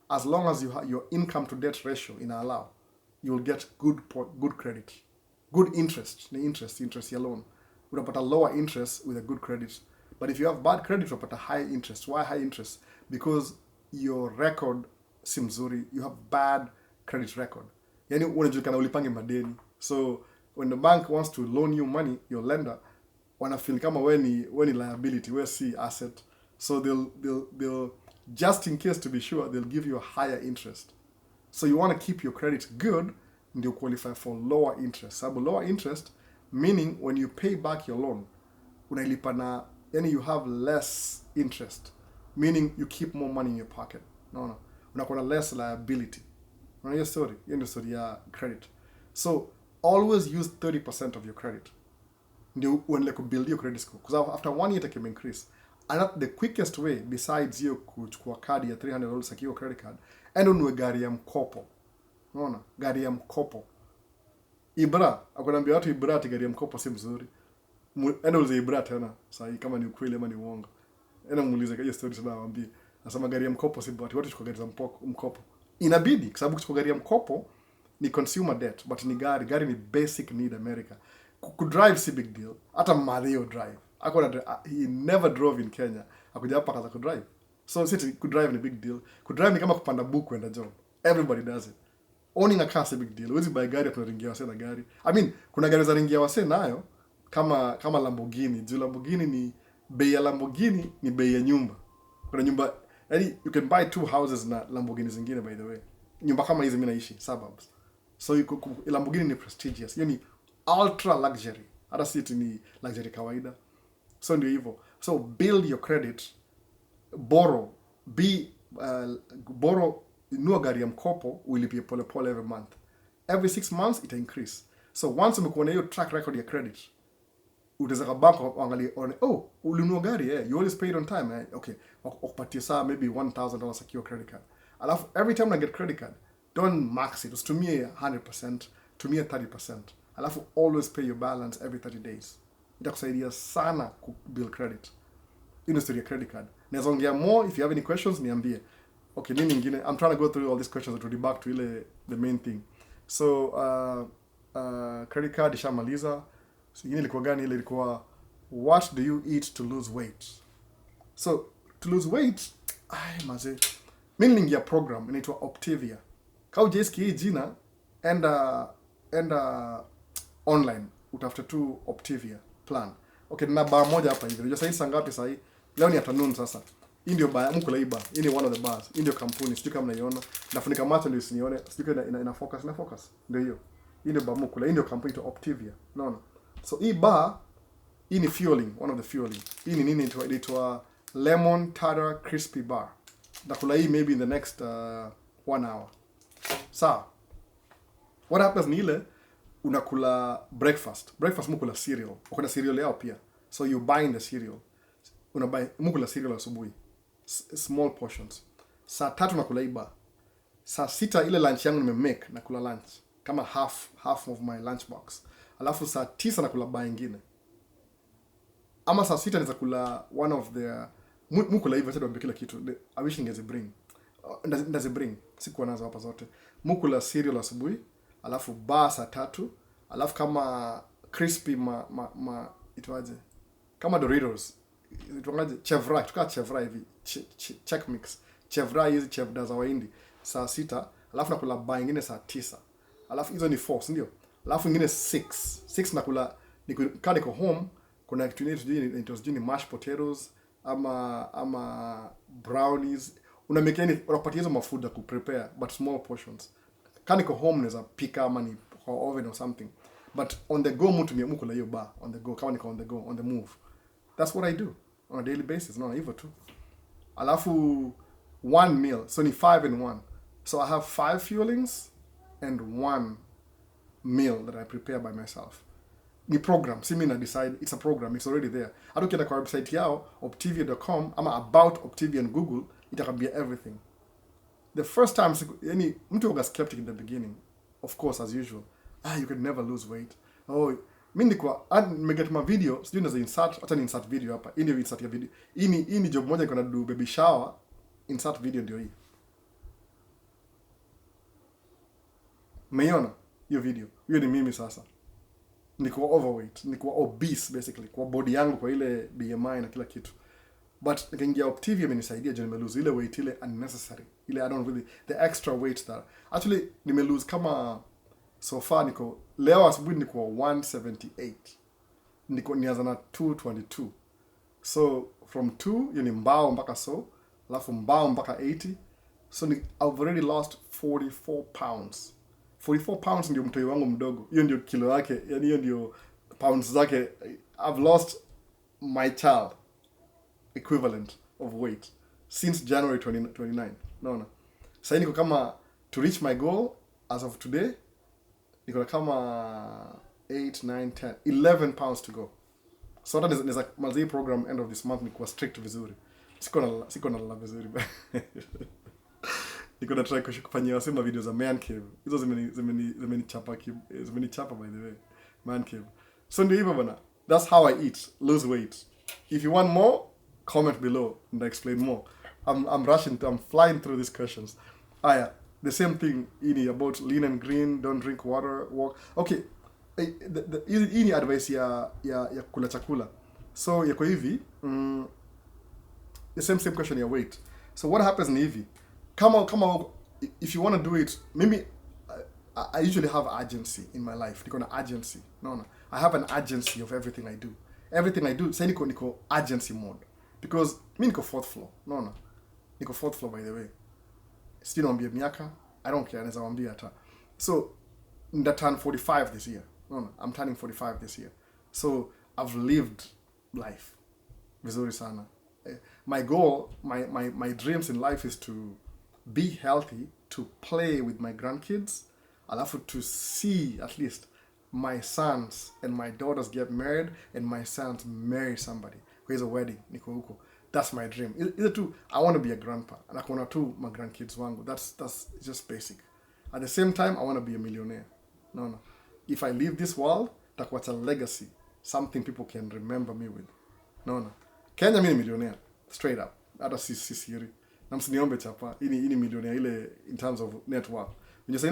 as long as your income to debt ratio ina allow, you'll get good credit. Good interest, ni interest ya loan. Unapata lower interest with a good credit. But if you have bad credit, unapata high interest. Why high interest? Because your record si mzuri. You have bad credit record. Yani unajulikana ulipange madeni. So when the bank wants to loan you money, your lender wanafeel kama we ni liability, we si asset. So they'll just in case to be sure, they'll give you a higher interest. So you want to keep your credit good, ndio qualify for lower interest. Sababu lower interest, meaning when you pay back your loan, unailipa na, yani you have less interest. Meaning you keep more money in your pocket. No. Unakuwa na less liability. Unaona hiyo story? Hiyo ndio story ya credit. So always use 30% of your credit. Ndio uendelee kubuild your credit score. Because after 1 year it can increase. And the quickest way besides hiyo kuchukua kadi ya $300 akiwa credit card, enda ununue gari ya mkopo. Unaona? Gari ya mkopo. Ibra, akwambia watu Ibra ati gari ya mkopo si mzuri. Enda ulize Ibra tena. Sasa kama ni ukweli ama ni uongo. Enda muulize hiyo story sana waambie. Nasema gari ya mkopo si watu chukua gari za mkopo. Inabidi kwa sababu kuchukua gari ya mkopo ni consumer debt, but ni gari ni basic need America. Kudrive si big deal. Hata Mario drive. He never drove in Kenya. Akuja hapa kaza kudrive. So sisi kudrive ni big deal. Kudrive ni kama kupanda buku kwenda job. Everybody does it. Owning a car is a big deal. Huwezi buy gari kuna ringia wase na gari. I mean, kuna gari za ringia wase nayo kama Lamborghini. Juu Lamborghini ni bei ya Lamborghini ni bei ya nyumba. Kuna nyumba, yani you can buy 2 houses na Lamborghini zingine by the way. Nyumba kama hizi mimi naishi suburbs. So Lamborghini ni prestigious. Yani ultra luxury. Hata si ni luxury kawaida. So ndio hivyo. So build your credit. Borrow. Borrow. Nunua gari ya mkopo ulipie pole pole every month. Every 6 months it increase. So once umekuwa na hiyo track record ya credit, utaweza kwa bank angalia oh, ulinunua gari you always paid on time okay, wakupatie saa maybe $1,000 secure credit card. Alafu every time I get credit card, don't max it. Usitumie 100%, tumie 30%. Alafu always pay your balance every 30 days. Itakusaidia sana ku build credit. Industry ya credit card. Naweza ongea more if you have any questions niambie. Okay, nini ingine? I'm trying to go through all these questions that will be back to the main thing. So, credit card ishamaliza. So, ingine ilikuwa gani? Ile ilikuwa, what do you eat to lose weight? So, to lose weight, maze. Mimi nilingia program inaitwa Optavia. Kama hujaisikia hii jina, enda online utafuta tu Optavia plan. Okay, nina bar moja hapa hivi. Unajua saa ngapi saa hii? Leo ni afternoon sasa. Hii ndio bar, mko laiba. Hii ni one of the bars. Hii ndio kampuni, sijui kama mnaiona. Nafunika macho ndio usinione. Sijui ina focus. Ndio hiyo. Hii ndio bar mko. Hii ndio kampuni to Optavia. Unaona? So hii bar, hii ni fueling, one of the fueling. Hii ni nini inaitwa lemon tartar crispy bar. Nakula hii maybe in the next 1 hour. Sawa. What happens ni ile unakula breakfast. Breakfast mkula cereal. Ukona cereal yao pia. So you buy the cereal. Mkula cereal asubuhi. Small portions. Saa 3 nakula iba. Saa 6 ile lunch yangu nimemake nakula lunch. Kama half of my lunch box. Alafu saa 9 nakula bar ingine. Ama saa 6 naweza kula one of the mkula hivyo hata kila kitu. I wish ningezi bring. Ndazi bring. Sikuwa nazo hapa zote. Mkula cereal asubuhi. Alafu bar saa 3. Alafu kama crispy itwaje? Kama Doritos. Itwangaje? Chevra. Tukaa Chevra hivi. Check mix. Chevra hizi chevda za Wahindi. Saa 6. Alafu nakula bar ingine saa 9. Alafu hizo ni 4, ndio? Alafu ingine 6. 6 nakula niko home. Kuna kitu inaitwa ni mashed potatoes ama brownies. Unapatia hizo mafuta ku prepare but small portions. Kama niko home naweza pika ama ni kwa oven or something. But on the go mkula hiyo bar on the go. Kama niko on the go, on the move. That's what I do on a daily basis. No, hivyo tu. Alafu 1 meal. So ni 5 in 1. So I have 5 fuelings and 1 meal that I prepare by myself. Ni program. See me na decide. It's a program. It's already there. Hata ukienda kwa website yao, optavia.com, ama about Optavia in Google, itakambia everything. The first time, yani, mtu was skeptic in the beginning. Of course, as usual. You can never lose weight. Oh, mimi nilikuwa nimeget my video, sijui naweza insert, hata ni insert video hapa. Hii ndio insert ya video. Hii ni job moja niko na do baby shower. Insert video ndio hii. Meiona hiyo video. Hiyo ni mimi sasa. Nilikuwa overweight, nilikuwa obese basically, kwa body yangu, kwa ile BMI na kila kitu. But nikaingia Optavia imenisaidia je nimelose ile weight ile unnecessary. Ile I don't really the extra weight that actually nimelose kama so far leo asubuhi niko 178. Nianza na 222. So from 2 hiyo ni mbao mpaka so, alafu mbao mpaka 80. So I've already lost 44 pounds. 44 pounds ndio mtoi wangu mdogo. Hiyo ndio kilo yake. Yani hiyo ndio pounds zake. I've lost my child equivalent of weight since January 29. No. Sasa niko kama to reach my goal as of today. Niko kama 8, 9, 10, 11 pounds to go. So hata naweza maliza hii program end of this month nikuwa strict vizuri. Siko na lala vizuri. Niko na try kufanyia wasema video za man cave. Hizo zimenichapa by the way. Man cave. So ndio hivyo bana. That's how I eat. Lose weight. If you want more, comment below and I explain more. I'm flying through these questions. The same thing about lean and green, don't drink water, walk. Okay. Hii ni advice ya kula chakula. So yako hivi, the same question ya weight. So what happens ni hivi, kama if you want to do it, maybe I usually have urgency in my life. Niko na urgency. No. I have an urgency of everything I do. Everything I do, say niko urgency mode. Because mi niko fourth floor. No. Niko fourth floor by the way. Still naambia miaka, I don't care, naweza waambia hata. So, nda turn 45 this year. No, I'm turning 45 this year. So, I've lived life. Vizuri sana. My goal, my dreams in life is to be healthy, to play with my grandkids, alafu to see at least my sons and my daughters get married and my sons marry somebody. Kwa hizo wedding, niko huko. That's my dream. Either two, I want to be a grandpa. And I want to my grandkids wangu. That's just basic. At the same time, I want to be a millionaire. No. If I leave this world, that's a legacy. Something people can remember me with. No. Kenya mimi millionaire. Straight up. Hata si siri. Na msiniombe chapa. Ini millionaire ile in terms of net worth. When you say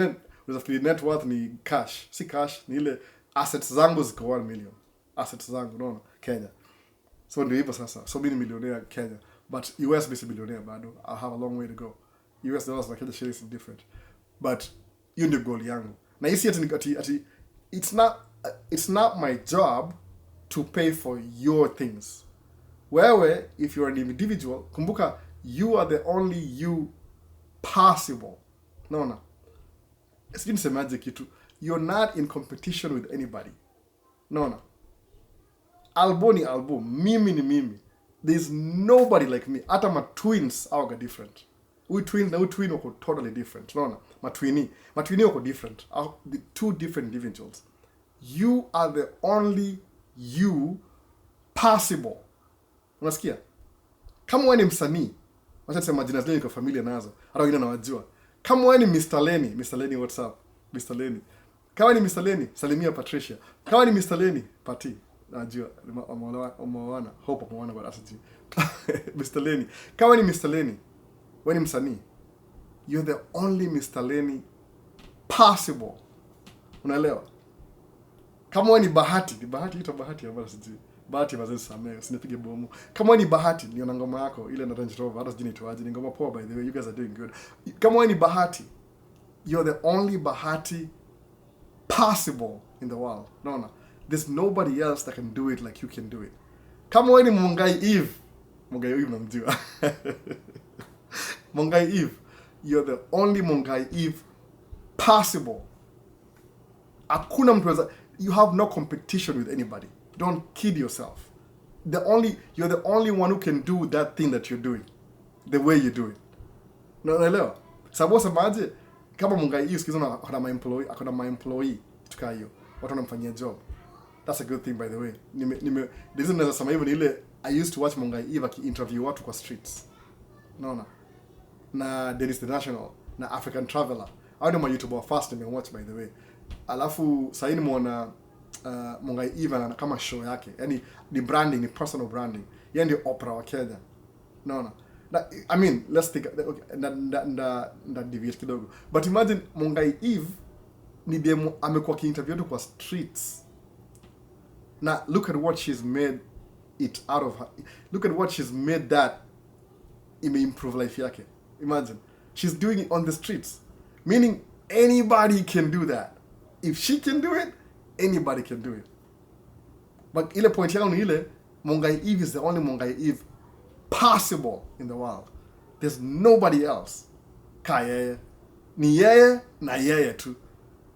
net worth ni cash. Si cash, ni ile assets zangu ziko 1 million. Assets zangu, no. Kenya. So ndio hivyo sasa. So mimi ni millionaire Kenya. But US basi billionaire bado. I have a long way to go. US dollars na Kenya shillings is different. But hiyo ndio goal yangu. Na hisi ati it's not my job to pay for your things. Wewe, if you're an individual, kumbuka, you are the only you possible. No. Sijui nisemaje kitu. You're not in competition with anybody. No. Albo ni albo. Mimi ni mimi. There's nobody like me. Hata my twins are different. We twins wako totally different. No. My twinny wako different. The two different individuals. You are the only you possible. Unasikia? Kama wewe ni msanii, wacha tuseme jina zile kwa familia nazo. Hata wengine nawajua. Kama wewe ni Mr. Lenny what's up? Mr. Lenny. Kama ni Mr. Lenny, salimia Patricia. Kama ni Mr. Lenny, Pati. Najua umeona hope umeona kwa asiji. Mr. Lenny. Kama ni Mr. Lenny, wewe ni msanii. You're the only Mr. Lenny possible. Unaelewa? Kama wewe ni Bahati ito Bahati ambayo sijui. Bahati mazee samee, usinipige bomu. Kama wewe ni Bahati, niona ngoma yako ile na Range Rover, hata sijui inaitwaje, ni ngoma poa by the way. You guys are doing good. Kama wewe ni Bahati, you're the only Bahati possible in the world. No. There's nobody else that can do it like you can do it. Kama wewe ni Mungai Eve namjua. Mungai Eve, you're the only Mungai Eve possible. Hakuna mtu, you have no competition with anybody. Don't kid yourself. You're the only one who can do that thing that you're doing the way you do it. Unaelewa? Sababu semaje, kama Mungai Eve sikizana akona my employee tukaa hiyo. Watu wanamfanyia job. That's a good thing by the way. Reason naweza sema hivyo ni ile I used to watch Mungai Eve interview watu kwa streets. Na Dennis the National na African Traveler. Hao ndio YouTuber first watch by the way. Alafu sasa nimeona Mungai Eve na kama show yake. Yaani ni branding, ni personal branding. Yeye ndio Oprah wa Kenya. I mean, let's think okay, na deviate kidogo. But imagine Mungai Eve ni demo amekuwa kiinterview tu kwa streets. Now, look at what she's made it out of her. Look at what she's made that improve life yake. Imagine. She's doing it on the streets. Meaning, anybody can do that. If she can do it, anybody can do it. But ile point yangu ni ile, Mungai Eve is the only Mungai Eve possible in the world. There's nobody else. Ka yeye. Ni yeye na yeye tu.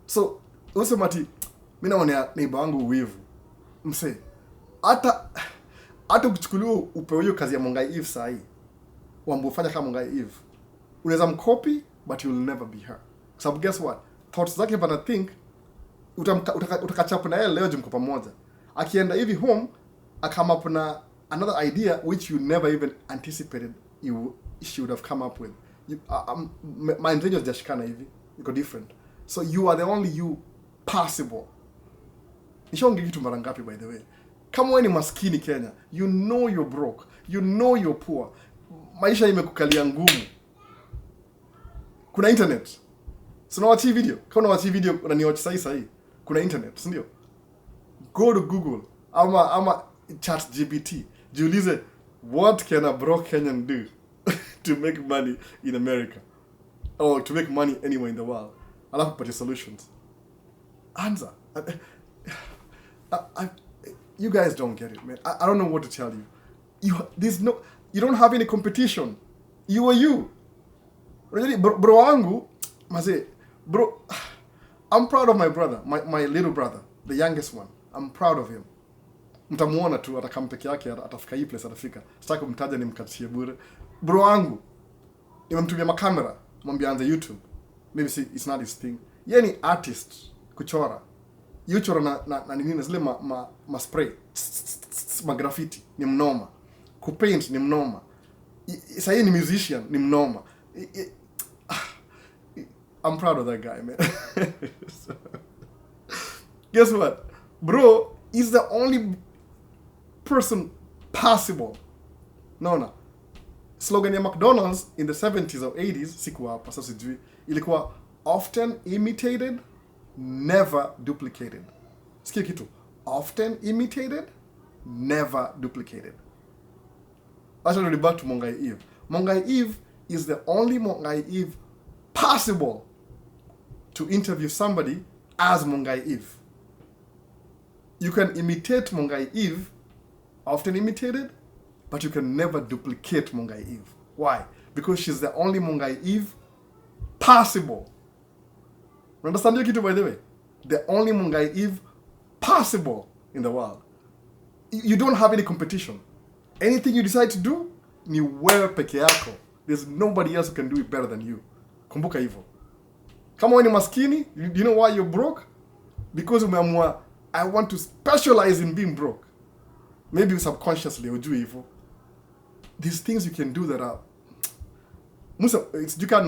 So, usemati, mimi naona neighbor wangu wivu. Mse, hata ukichukuliwa upewe hiyo kazi ya Mungai Eve sahi, wambofanya kama Mungai Eve, unaweza mcopy but you'll never be her. So guess what? Thoughts zake bana think utakachapa na yeye leo jumko pamoja. Akienda hivi home, I come up with another idea which you never even anticipated she would have come up with. My intentions just kind of iko different. So you are the only you possible. Nishaongea kitu mara ngapi by the way? Kama wewe ni maskini Kenya, you know you're broke. You know you're poor. Maisha imekukalia ngumu. Kuna internet. So na watch video. Kama unawatch video unaniwatch sahi. Kuna internet, si ndio? Go to Google ama chat GPT. Jiulize, what can a broke Kenyan do to make money in America? Or to make money anywhere in the world? Alafu pata solutions. Answer. You guys don't get it, man. I don't know what to tell you. You don't have any competition. You are you. Bro wangu, bro, I'm proud of my brother, my little brother, the youngest one. I'm proud of him. Mtamuona tu atakam peke yake atafika hii place atafika. Sitaki kumtaja nimkatishie bure. Bro wangu nimemtumia makamera, mwambie anze YouTube. Maybe see it's not his thing. Yeye ni artist kuchora. Yuchora na nini zile ma spray. Ma graffiti ni mnoma. Kupaint ni mnoma. Sasa yeye ni musician ni mnoma. I'm proud of that guy, man. So, guess what? Bro is the only person possible. No. Slogan ya McDonald's in the 70s or 80s, sikuwa hapa, sasa sijui, ilikuwa often imitated, never duplicated. Sikia kitu. Often imitated, never duplicated. Let's go back to Mongai Eve. Mongai Eve is the only Mongai Eve possible to interview somebody as Mongai Eve. You can imitate Mongai Eve, often imitated, but you can never duplicate Mongai Eve. Why? Because she's the only Mongai Eve possible. Understand kitu, by the way? The only Mongai Eve possible in the world. You don't have any competition. Anything you decide to do, ni wewe peke yako. There's nobody else who can do it better than you. Kumbuka hivyo. Kama wewe ni maskini, you know why you're broke? Because umeamua, I want to specialize in being broke. Maybe subconsciously ujui hivyo. These things you can do that are Musa, you can't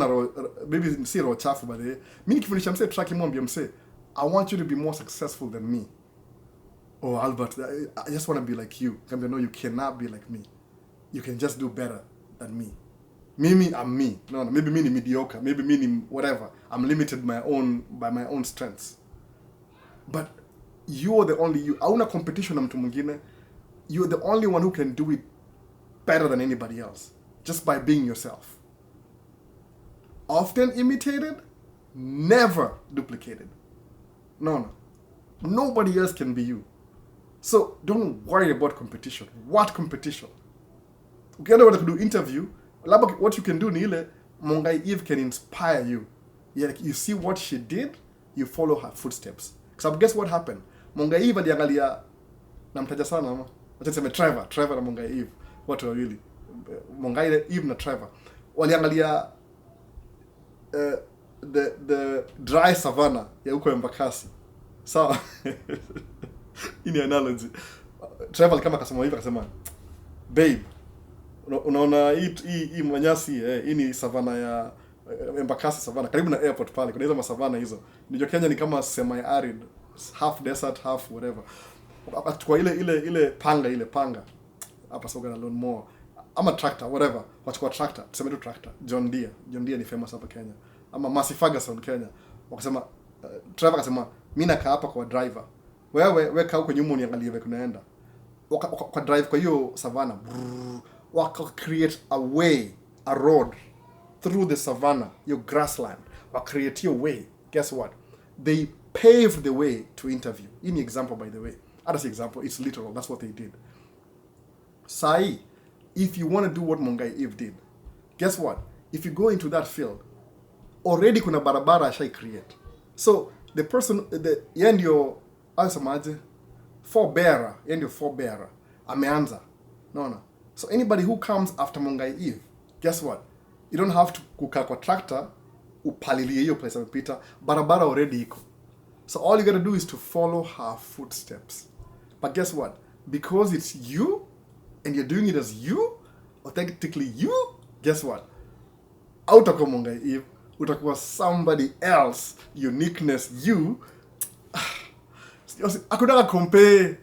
maybe see roho chafu by the way. Mimi nikifundisha mse track mwambie mse, I want you to be more successful than me. Oh, Albert, I just want to be like you. No, you cannot be like me. You can just do better than me. Mimi, I'm me. No, maybe me ni mediocre. Maybe me ni whatever. I'm limited by my own strengths. But you are the only you. Hauna competition na mtu mwingine. You're the only one who can do it better than anybody else. Just by being yourself. Often imitated, never duplicated. No. Nobody else can be you. So don't worry about competition. What competition? Ukienda wata kudu interview, labda what you can do ni ile Mongai Eve can inspire you. Like you see what she did, you follow her footsteps. Because guess what happened? Mongai Eve aliangalia namtaja sana ama. Acha niseme Trevor na Mongai Eve. Watu wawili. Mongai Eve na Trevor. Waliangalia the dry savanna ya huko Embakasi. Sawa. Ini analogy. Trevor kama akasema hivi akasema, babe, unaona hii manyasi hii ni savana ya Embakasi savana karibu na airport pale. Kuna hizo masavana hizo. Ndio Kenya ni kama semi arid, half desert, half whatever. Kwa ile panga. Hapa soga na lawn mower ama tractor whatever. Wachukua tractor, tuseme tu tractor. John Deere ni famous hapa Kenya. Ama Massey Ferguson Kenya. Wakasema Trevor akasema mimi nakaa hapa kwa driver. Wewe kaa huko nyuma uniangalie wewe kunaenda. Kwa drive kwa hiyo savannah. Waka create a way, a road through the savannah, your grassland. Waka create your way. Guess what? They paved the way to interview. In the example, by the way. Other example, it's literal. That's what they did. Sai, if you want to do what Mongai Eve did, guess what? If you go into that field, already kuna barabara shai create. So the person, and your forebearer, ameanza. No. So anybody who comes after Mongai Eve, guess what? You don't have to kukaa kwa tractor, upalilie hiyo place amepita, barabara already iko. So all you gotta do is to follow her footsteps. But guess what? because it's you and you're doing it as you, authentically you, guess what? Hautakuwa Mungai Eve, utakuwa somebody else, uniqueness you. Hakuna compare.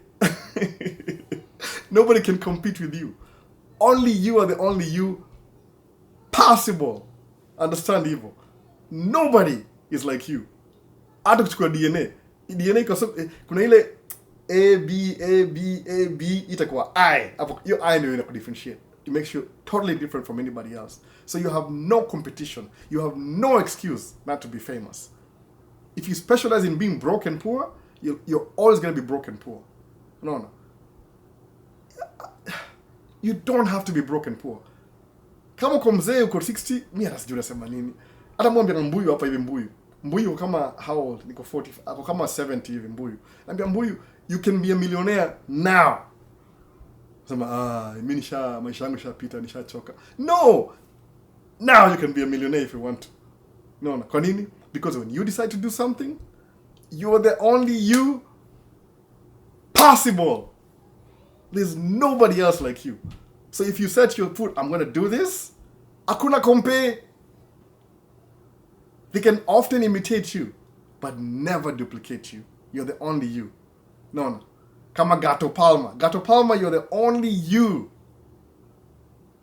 Nobody can compete with you. Only you are the only you possible. Understand hivyo? Nobody is like you. Hata kuchukua DNA. DNA kuna ile A, B, itakuwa I. Your I ndio inakudifferentiate. It makes you totally different from anybody else. So you have no competition. You have no excuse not to be famous. If you specialize in being broke and poor, you're always going to be broke and poor. No. You don't have to be broke and poor. Kama uko mzee uko 60, mimi hata sijui nasema nini. Hata mwambia Mbuyu hapa hivi Mbuyu kama how old? Niko 40, ako kama 70 hivi Mbuyu. Naambia Mbuyu, you can be a millionaire now. Sema mimi maisha yangu shapita, nishachoka. No. Now you can be a millionaire if you want to. No. Kwa nini? Because when you decide to do something, you are the only you possible. There's nobody else like you. So if you set your foot, I'm going to do this, hakuna compare. They can often imitate you, but never duplicate you. You're the only you. No. Kama Gato Palma, you're the only you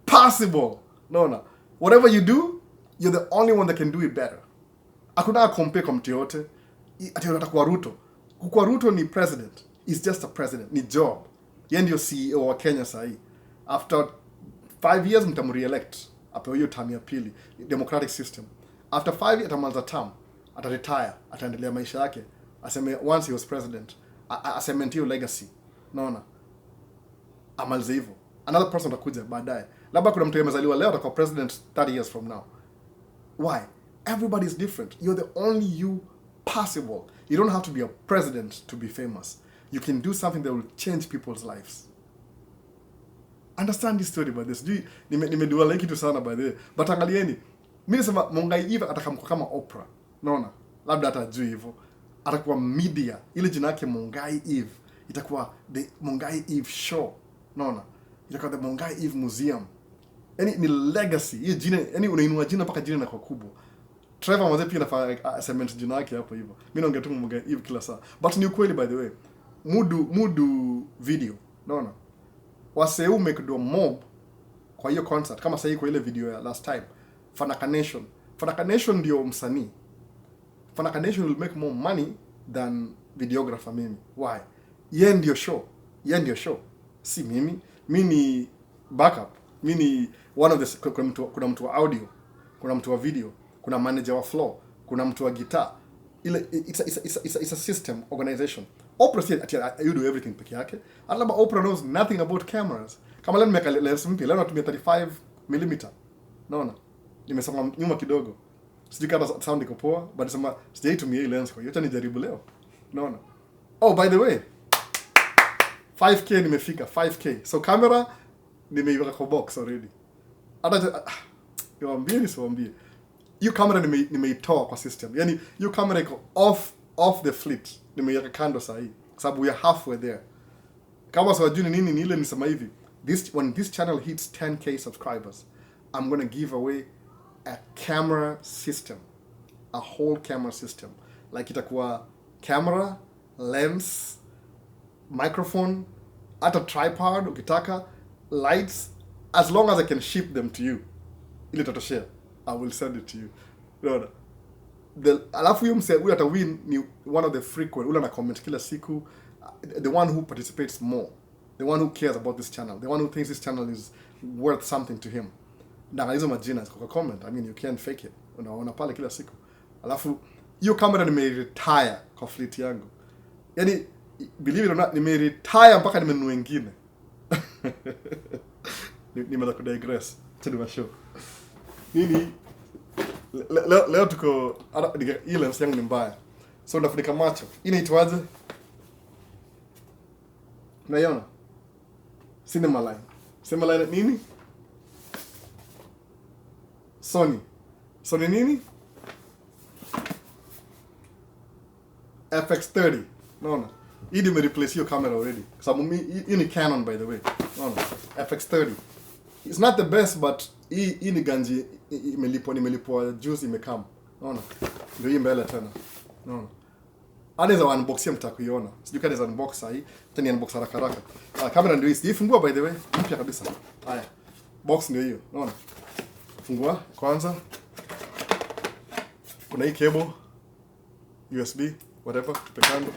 possible. No. Whatever you do, you're the only one that can do it better. Hakuna compare kwa mtu yote. Ati unataka Ruto. Kukua Ruto ni president. He's just a president. Ni job. Yeye ndio CEO wa Kenya sahi. After 5 years mtamreelect. Apewe hiyo term ya pili. Democratic system. After 5 years atamaliza term. Ataretire. Ataendelea maisha yake. Aseme once he was president. Aseme hiyo legacy. Naona. Amalize hivyo. Another person atakuja baadaye. Labda kuna mtu amezaliwa leo atakuwa president 30 years from now. Why? Everybody is different. You're the only you possible. You don't have to be a president to be famous. You can do something that will change people's lives. Understand this story by this. Nimedua like kitu sana by the way. But angalieni, mimi nasema Mungai Eve atakamko kama Oprah. Naona? Labda atajui hivyo. Atakuwa media. Ile jina yake Mungai Eve. Itakuwa the Mungai Eve show. Naona? Itakuwa the Mungai Eve museum. Yaani ni legacy. Hiyo jina, yaani unainua jina mpaka jina linakuwa kubwa. Trevor mwanzo pia anafanya cement jina yake hapo hivyo. Mimi naongea tu Mungai Eve kila saa. But ni ukweli by the way. Mudu video. Naona? Waseu make do mob kwa hiyo concert kama sasa kwa ile video ya last time. Fanaka Nation ndio msanii. Fanaka Nation will make more money than videographer mimi. Why? Yeye ndio show. Si mimi. Mimi ni backup. Mimi ni one of the kuna mtu wa audio, kuna mtu wa video, kuna manager wa floor, kuna mtu wa guitar. Ile it's a system organization. Oprah said you do everything peke yake. Alaba Oprah knows nothing about cameras. Kama leo nimeka lens mpya, leo natumia 35mm. Naona? Nimesema nyuma kidogo. Sijui kama sound iko poa, but sema sijaitumia hii lens kwa hiyo. Acha nijaribu leo. Naona? Oh, by the way, 5K nimefika, 5K. So camera nimeiweka kwa box already. Hata niwaambie. Hiyo camera nimeitoa kwa system. Yaani hiyo camera iko off the fleet. Nimeiweka kando sahi. Kwa sababu we are halfway there. Kama sawajuni nini ni ile nisema hivi. When this channel hits 10K subscribers, I'm going to give away a camera system. A whole camera system. Like itakuwa camera, lens, microphone, hata tripod ukitaka, lights, as long as I can ship them to you. Ile tatoshare. I will send it to you. No. Alafu huyo mse huyo ata win ni one of the frequent, ule na comment kila siku, the one who participates more, the one who cares about this channel, the one who thinks this channel is worth something to him. Na hizo majina kwa comment, I mean you can't fake it. Unaona pale kila siku. Alafu hiyo camera nimeretire kwa fleet yangu. Yaani believe it or not, nimeretire mpaka nimenunua wengine. Nimeanza kudigress. Tena show. Nini? Leo tuko ile lens yangu ni mbaya. So nafunika macho. Inaitwaje? Unaiona? Cinema line nini? Sony nini? FX30. Naona. Hii ndio replace hiyo camera already. Sababu hii ni Canon by the way. Unaona? FX30. It's not the best but hii ni ganji nimelipwa juice imekam. Unaona? Ndio hii mbele tena. Unaona? Anaweza unbox mtakuiona. Sijui kama anaweza unbox sahi. Tena unbox haraka. Camera ndio hii. Fungua by the way. Mpya kabisa. Haya. Box ndio hiyo. Unaona? Fungua kwanza. Kuna hii cable USB whatever tupe kando.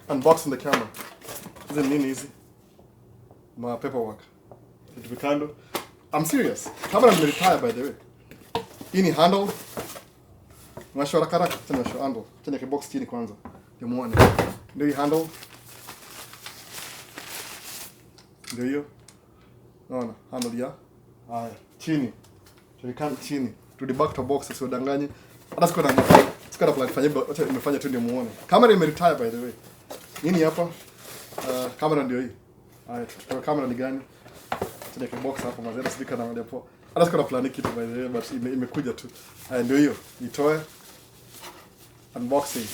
Unboxing the camera. Hizi nini hizi? My paperwork. Tupe kando. I'm serious. Camera ni retire by the way. Hii ni handle. Mwasho haraka tena show handle. Tena ke box chini kwanza. Ndio muone. Ndio hii handle. Ndio hiyo. Naona handle ya. Haya, chini. Tulikana chini. Turudi back to box sio danganye. Hata siko na plan fanya acha nimefanya tu ndio muone. Camera retire by the way. Nini hapa? Camera ndio hii. Haya, camera ni gani? Tuna ke box hapo mazera speaker na moja hapo. Hata siko na plan kitu by the way but imekuja tu. Haya ndio hiyo. Nitoe unboxing.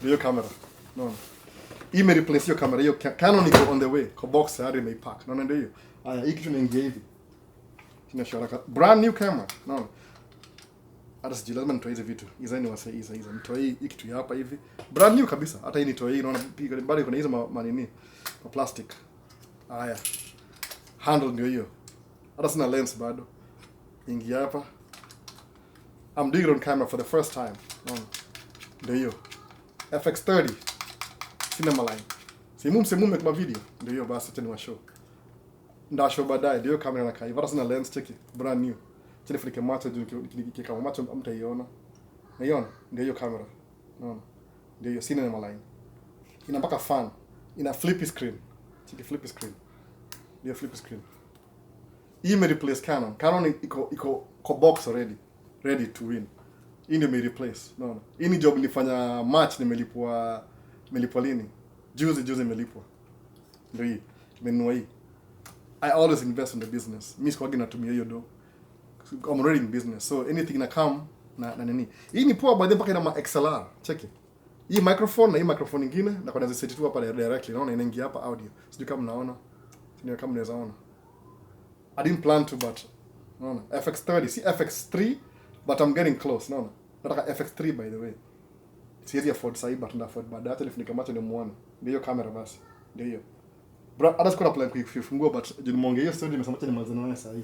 Ndio camera. No. Ime replace hiyo camera hiyo Canon iko on the way. Kwa box hadi imepack. Naona ndio hiyo. Haya, hii kitu inaingia hivi. Tunashoraka brand new camera. No. Hata sijui lazima nitoe hizo vitu. Hizo ni wasa hizo. Nitoe hii kitu ya hapa hivi. Brand new kabisa. Hata hii nitoe hii unaona bado kuna hizo manini. Kwa plastic. Haya. Handle ndio hiyo. Hata sina lens bado. Ingia hapa. I'm doing it on camera for the first time. Ndio hiyo. FX30. Cinema line. Simu kwa video. Ndio hiyo basi tena show. Ndio show baadaye ndio kamera inakaa. Hata sina lens cheki. Brand new. Chini fulike macho juu kama macho mtaiona. Naiona? Ndio hiyo kamera. Unaona? Ndio hiyo cinema line. Ina mpaka fan. Ina flippy screen. Cheki flippy screen. Ndio flippy screen. Hii ime replace Canon. Canon iko kwa box already. Ready to win. Hii ndio ime replace. Unaona? Hii ni job nilifanya March nimelipwa lini? Juzi nimelipwa. Ndio hii. Nimenunua hii. I always invest in the business. Mimi sikuwa natumia hiyo do. I'm already in business. So anything na come na nini. Hii ni poa baadaye mpaka ina ma XLR. Check it. Hii microphone na hii microphone nyingine na kwa nazi set tu hapa directly. Unaona inaingia hapa audio. Sijui kama mnaona. Sijui kama mnaweza ona. I didn't plan to but unaona FX30 si FX3 but I'm getting close. Unaona. Nataka FX3 by the way. Siwezi afford sahi but na afford baadaye telefunika macho ndio muone. Ndio hiyo kamera basi. Ndio hiyo. Bro, hata sikuwa na plan kuifungua but juu nimeongea hiyo story nimesema acha nimalizane nayo sahi.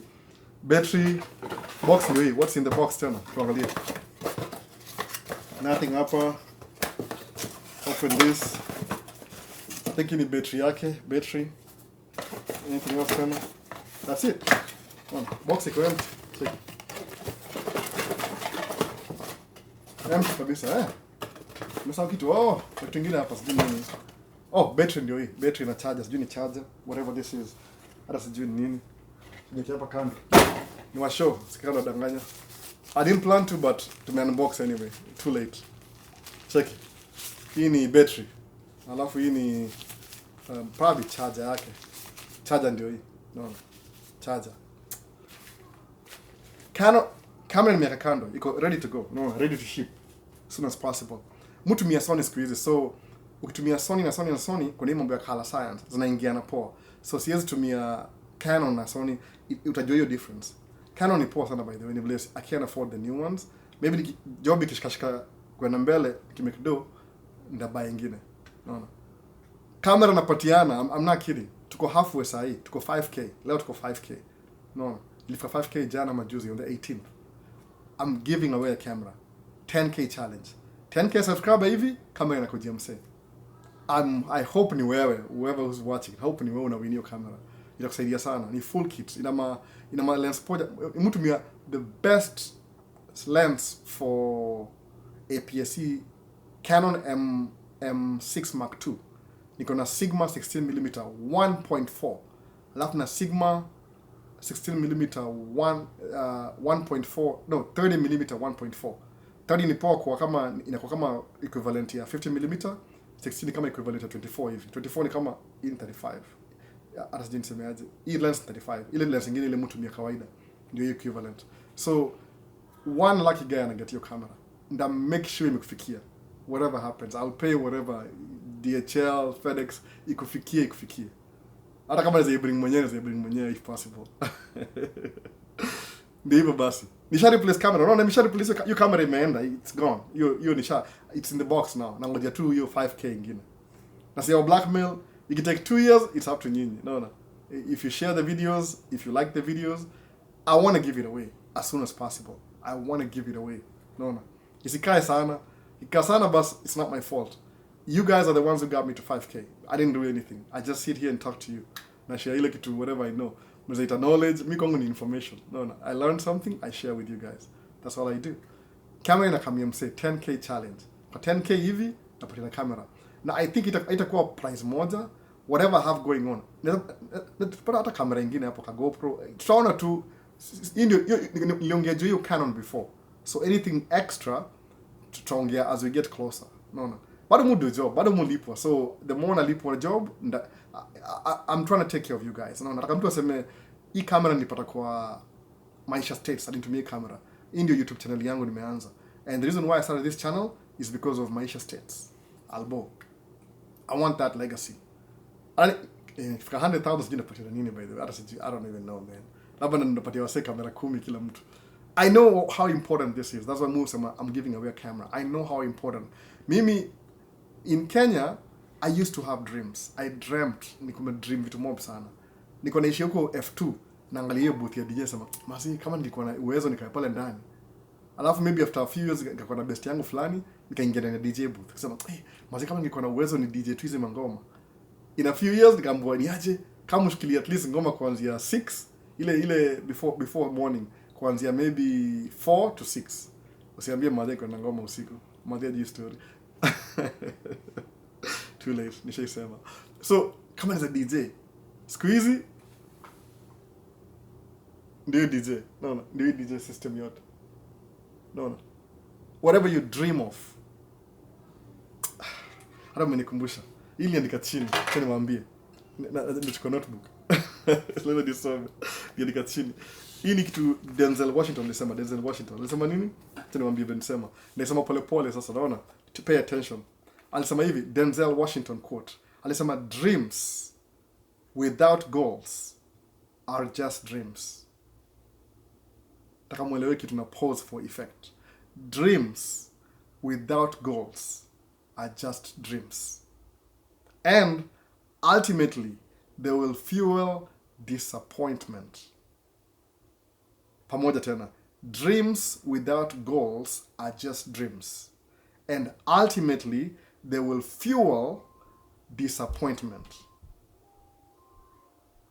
Battery box ndio hii. What's in the box tena? Tuangalie. Nothing hapa. Open this. I think ni battery yake. Battery. Anything else tena? That's it. Box iko empty. Check. Empty kabisa Nimesahau kitu. Kitu kingine hapa sijui nini. Battery ndio hii. Battery na charger. Sijui ni charger. Whatever this is. Hata sijui ni nini. Nikia hapa kando. Ni wa show. Sikana danganya. I didn't plan to but tume-unbox anyway. Too late. Check. Hii ni battery. Alafu hii ni probably charger yake. Charger ndio hii. No. Charger. Camera nimeweka kando. Iko ready to go. No, ready to ship. As soon as possible. Mtumia Sony siku hizi. So ukitumia Sony na Sony kuna hii mambo ya color science zinaingiana poa. So siwezi tumia Canon na Sony utajua hiyo difference. Canon ni poa sana by the way. I can't afford the new ones. Maybe job ikishikashika kwenda mbele kimekido ndabuy nyingine. Unaona? Camera napatiana, I'm not kidding. Tuko halfway sahi, tuko 5k. Leo tuko 5k. Unaona? Nilifika 5k jana majuzi on the 18th. I'm giving away a camera. 10k challenge. 10k subscriber hivi kamera inakujia mse. I hope ni wewe, whoever who's watching, hope ni wewe unawin hiyo kamera. Itakusaidia sana. Ni full kit. Ina ma lens poja. Mtumia the best lens for APS-C Canon M6 Mark II. Niko na Sigma 16mm 1.4. Alafu na Sigma 16mm 1.4 no 30mm 1.4. 30 ni poa kwa kama inakuwa kama equivalent ya 50mm, 16 ni kama equivalent ya 24 hivi. 24 ni kama in 35. Hata sijui nisemeaje. Hii lens 35. Ile lens nyingine ile mtu mia kawaida ndio equivalent. So one lucky guy anaget your camera. And make sure imekufikia. Whatever happens, I'll pay whatever DHL, FedEx, ikufikie. Hata kama naweza bring mwenyewe if possible. Ndio hivyo basi. Nisha replace camera. Unaona nisha replace your camera imeenda. It's gone. Hiyo nisha, it's in the box now. Na ngoja tu hiyo 5k ingine. Na sio blackmail. It can take 2 years. It's up to nyinyi. No. If you share the videos, if you like the videos, I want to give it away as soon as possible. I want to give it away. No. Isikae sana. Ikaa sana bas, it's not my fault. You guys are the ones who got me to 5k. I didn't do anything. I just sit here and talk to you. Na share ile kitu whatever I know. Mzaita knowledge, mi kwangu ni information. No. I learned something, I share with you guys. That's all I do. Camera inakamia mse 10k challenge. Kwa 10k hivi, napatia na camera. Na I think itakuwa price moja, whatever I have going on. Napata hata kamera ingine hapo ka GoPro. Tutaona tu, niliongea juu hiyo Canon before. So anything extra, tutaongea as we get closer. No. Bado mu do job, bado mu lipwa. So the more na lipwa job, I'm trying to take care of you guys. No, nataka mtu aseme hii camera nilipata kwa Maisha States, alinitumia camera. Hii ndio YouTube channel yangu nimeanza. And the reason why I started this channel is because of Maisha States. Albo. I want that legacy. If 100,000 sijui napatia nini by the way. I don't even know, man. Labda napatia wase kamera 10 kila mtu. I know how important this is. That's why I'm giving away a camera. I know how important. Mimi, in Kenya, I used to have dreams. I dreamt, niko dream vitu mob sana. Niko naishi huko F2, naangalia hiyo booth ya DJ sema, "Masi, kama nilikuwa na uwezo nikae pale ndani." Alafu maybe after a few years nikakuwa na best yangu fulani, nikaingia ndani ya DJ booth. Kusema, "Masi, kama nilikuwa na uwezo ni DJ tu hizo mangoma." In a few years nikaambiwa niaje, kama ushikilia at least ngoma kuanzia 6, ile before morning, kuanzia maybe 4 to 6. Usiambie mzee kuna ngoma usiku. Mzee hii story. Too late, nishaisema. So, kama ni za DJ, siku hizi ndio DJ. No. Ndio DJ system yote. No. Whatever you dream of. Hata mmenikumbusha. Ili andika chini, acha niwaambie. Nichukua notebook. Leo nisome. Andika chini. Hii ni kitu Denzel Washington alisema. Alisema nini? Acha niwaambie nisema. Nasema pole sasa, naona. To pay attention. Alisema hivi, Denzel Washington quote. Alisema, dreams without goals are just dreams. Taka mwelewe kitu na pause for effect. Dreams without goals are just dreams. And ultimately, they will fuel disappointment. Pamoja tena. Dreams without goals are just dreams. And ultimately, they will fuel disappointment.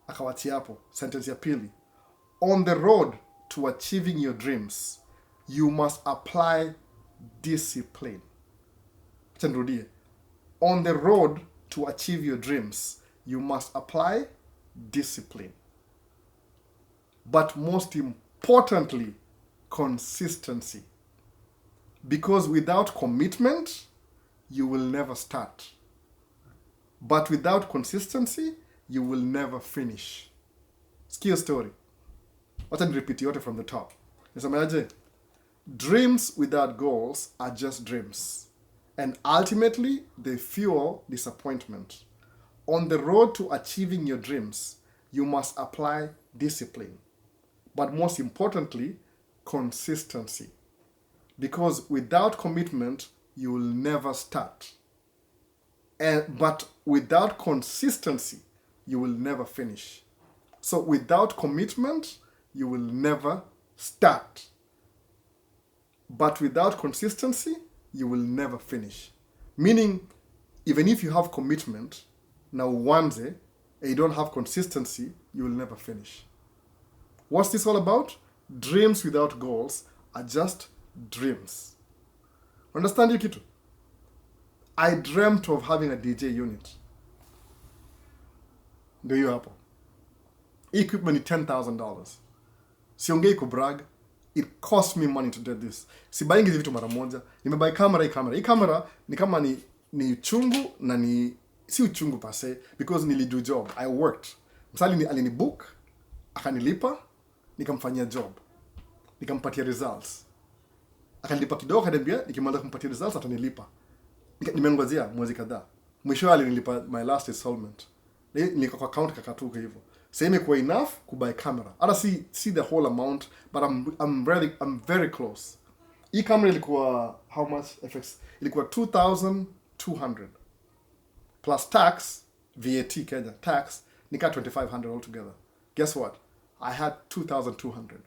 Akawachi hapo, sentence ya pili. On the road to achieving your dreams, you must apply discipline. Acha nirudie. On the road to achieve your dreams, you must apply discipline. But most importantly, consistency. Because without commitment, you will never start. But without consistency, you will never finish. Sikia story. Wacha nirepeat yote from the top. Nisemaje? Dreams without goals are just dreams. And ultimately, they fuel disappointment. On the road to achieving your dreams, you must apply discipline. But most importantly, consistency. Because without commitment, you will never start. But without consistency, you will never finish. So without commitment, you will never start. But without consistency, you will never finish. Meaning, even if you have commitment, now uanze, and you don't have consistency, you will never finish. What's this all about? Dreams without goals are just dreams. Understand you kitu? I dreamt of having a DJ unit. Ndio hiyo hapo. Equipment ni $10,000. Siongei kubrag. It cost me money to do this. Sibayingi hizi vitu mara moja. Nimebuy kamera. Hii kamera ni kama ni uchungu na ni si uchungu per se because nilido job. I worked. Msali alini book, akanilipa, nikamfanyia job. Nikampatia results. Akanilipa kidogo akaniambia nikimaliza kumpatia results atanilipa. Nimengojea mwezi kadhaa. mwisho alinilipa my last installment. Niko kwa account kakatuka hivyo. Sasa imekuwa enough kubuy camera. Hata see the whole amount, but I'm very close. Hii camera ilikuwa how much FX? Ilikuwa 2,200 plus tax, VAT Kenya tax, nika 2,500 altogether. Guess what? I had 2,200.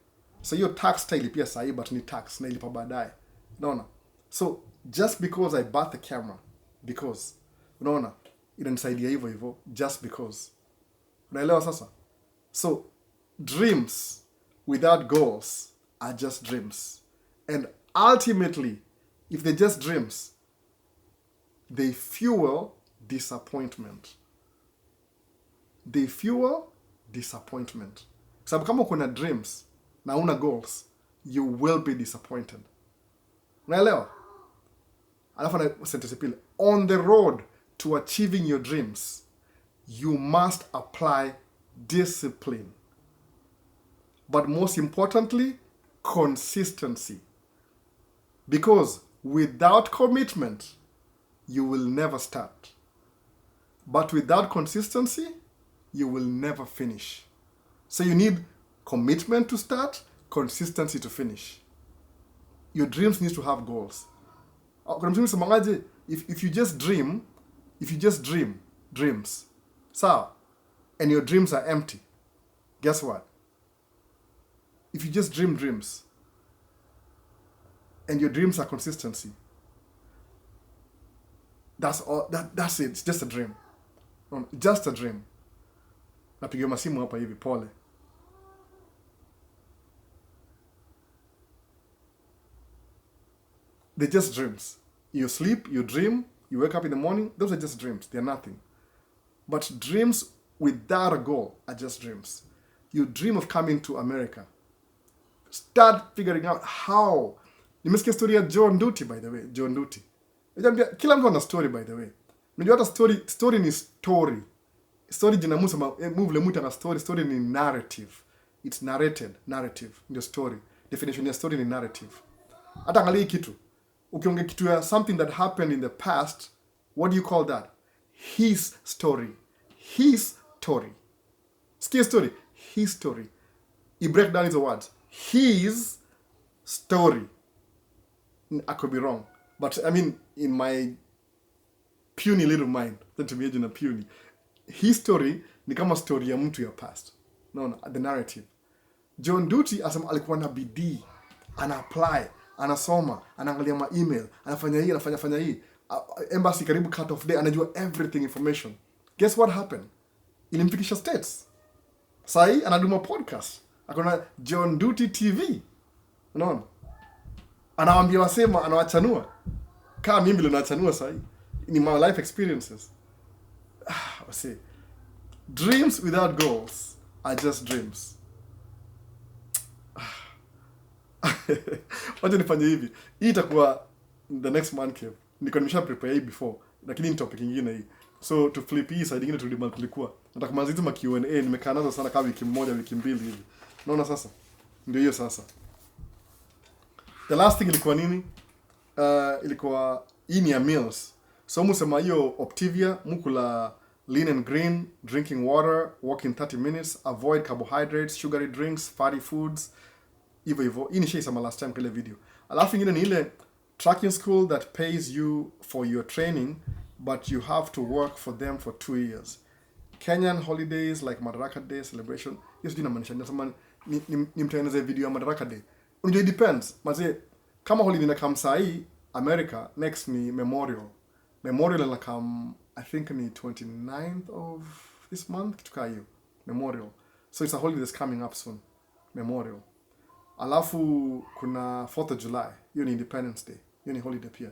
So your tax tailipia sahi, but ni tax na ilipa baadaye. Unaona? So just because I bought the camera, because unaona, inanisaidia hivyo hivyo just because. Unaelewa sasa? So dreams without goals are just dreams. And ultimately, if they're just dreams, they fuel disappointment. They fuel disappointment. Sababu kama kuna dreams na una goals, you will be disappointed. Unaelewa? Alafu na sentence pili. On the road to achieving your dreams, you must apply discipline. But most importantly, consistency. Because without commitment, you will never start. But without consistency, you will never finish. So you need commitment to start, consistency to finish. Your dreams need to have goals. If you just dream, dreams, so, and your dreams are empty, guess what? If you just dream dreams, and your dreams are consistency, that's all. That's it. It's just a dream. Just a dream. Napigia masimu hapa hivi pole. They're just dreams. You sleep, you dream, you wake up in the morning. Those are just dreams. They're nothing. But dreams without a goal are just dreams. You dream of coming to America. Start figuring out how. Nimesikia story ya John Duty, by the way. John Duty. Kila mtu ana story, by the way. Unajua hata story ni story. Story jina musa move le muta na story ni narrative. It's narrative ndio story. Definition ya story ni narrative. Hata angalia kitu. Ukiongea kitu ya something that happened in the past, what do you call that? His story. His story. Sikia story. His story. You break down into words. His story. I could be wrong. But I mean, in my puny little mind, then to imagine a puny, his story ni kama story ya mtu ya past. No, the narrative. John Duty asema alikuwa na bidii, ana apply, anasoma, anaangalia ma email, anafanya hii, anafanya hii. Embassy karibu cut off day, anajua everything information. Guess what happened? Ilimfikisha States. Sai anaduma podcast. Akona John Duty TV. Unaona? Anawaambia wasema, anawachanua. Kama mimi ndio nachanua sai. Ni my life experiences. Wase. Dreams without goals are just dreams. Wacha nifanye hivi. Hii itakuwa the next man cave. Niko nimesha prepare hii before, lakini ni topic nyingine hii. So to flip hii side nyingine tulikuwa. Nataka mazizi ma Q&A nimekaa nazo sana kama wiki moja, wiki mbili hivi. Unaona sasa? Ndio hiyo sasa. The last thing ilikuwa nini? Ilikuwa hii ni ya meals. So musema hiyo Optivia, mukula lean and green, drinking water, walking 30 minutes, avoid carbohydrates, sugary drinks, fatty foods. Hivyo. Hii nishaisema last time kile video. Alafu ingine ni ile tracking school that pays you for your training, but you have to work for them for 2 years. Kenyan holidays like Madaraka Day celebration. Yes, dina manisha. Nasema nimtengeneze video ya Madaraka Day. Unajua it depends. Maze kama holiday na kama saa America, next ni Memorial. Memorial na kama I think ni 29th of this month kitu kaa hiyo. Memorial. So it's a holiday that's coming up soon. Memorial. Alafu kuna 4th of July. Hiyo ni Independence Day. Hiyo ni holiday pia.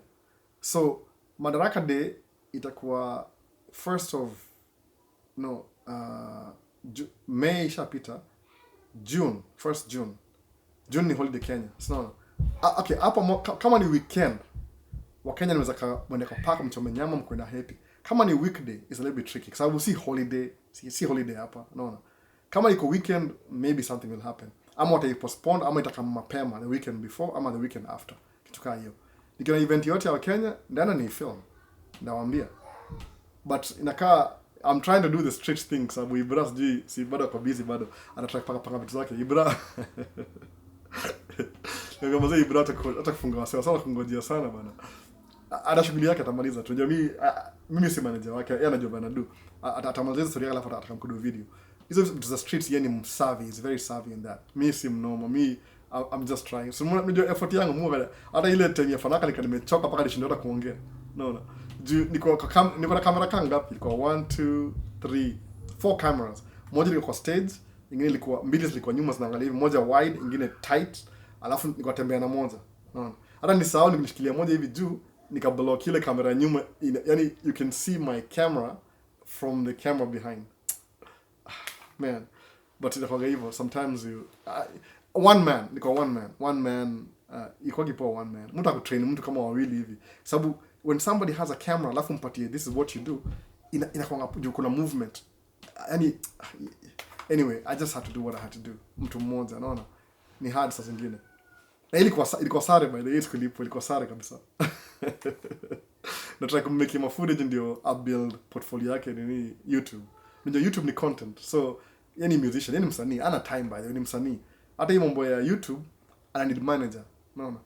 So Madaraka Day itakuwa 1st of May ishapita. June, 1st June. June ni holiday Kenya. Sinaona. Okay, hapa kama ni weekend, Wakenya wanaweza kwenda kwa park mchome nyama mkwenda happy. Kama ni weekday, it's a little bit tricky. Sababu si holiday, si holiday hapa, unaona. Kama iko weekend, maybe something will happen. Ama wataipostpone, ama itakama mapema the weekend before, ama the weekend after. Kitu kaa hiyo. Nikiona event yote ya Wakenya, ndana ni film. Ndawaambia. but inakaa I'm trying to do the stretch thing sababu Ibra sijui si bado kwa busy bado anataka panga vitu zake Ibra. Ndio kama Ibra hata kufunga wasa sana kungojea sana bana. Ana shughuli yake atamaliza tu. Mimi si manager wake, yeye anajua bana do. Atamaliza story yake alafu atakamkudo video. Hizo vitu za streets yeye ni savvy, is very savvy in that. Mimi si mnoma, I'm just trying. So mimi effort yangu Mungu hata ile time ya fanaka nimechoka mpaka nishindwa hata kuongea. Naona. Niko na kamera kangapi? Ilikuwa 1 2 3 4 cameras. Moja ilikuwa kwa stage, nyingine ilikuwa mbili zilikuwa nyuma zinaangalia hivi, moja wide, nyingine tight, alafu niko tembea na moja. Unaona? Hata nisahau nimeshikilia moja hivi juu, nikablock ile kamera nyuma, yani you can see my camera from the camera behind. Man, but inakuwa hivyo sometimes you one man iko kipo one man. Mtu akutrain mtu kama wawili hivi. Sababu when somebody has a camera alafu mpatie this is what you do, inakuwa kuna movement. Anyway, I just had to do what I had to do. Mtu mmoja unaona ni hard saa zingine. Na ilikuwa sare by the way, ilikuwa sare kabisa. Nataka kumake my footage ndio build portfolio yake ni YouTube. Ndio YouTube ni content. So yani musician, yani msanii, ana time by the way, ni msanii. Hata hii mambo ya YouTube ana need manager. Unaona?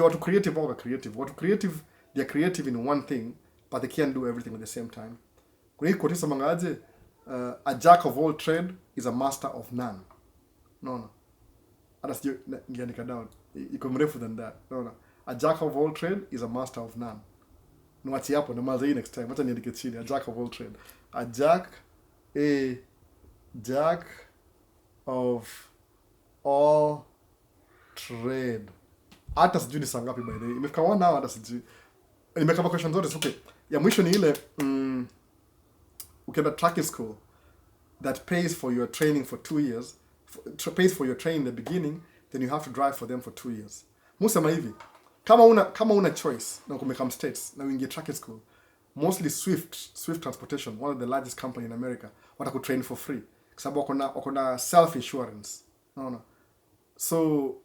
Watu creative au creative. Watu creative, they are creative in one thing, but they can't do everything at the same time. Kuna hii quote mangaje, a jack of all trade is a master of none. Unaona? Hata sio ngiandika down. Iko mrefu than that. Unaona? A jack of all trade is a master of none. Nwati hapo na maza hii next time. Acha niandike chini, a jack of all trade. A jack of all trade. Hata sijui ni saa ngapi by the way. Imefika 1 hour hata sijui. Nimekaba question zote okay. Ya mwisho ni ile ukienda tracking school that pays for your training for 2 years, pays for your training in the beginning, then you have to drive for them for 2 years. Musema hivi, kama una choice na kumeka states na uingie tracking school, mostly Swift Transportation, one of the largest company in America, watakutrain for free kwa sababu wako na self insurance. Unaona? So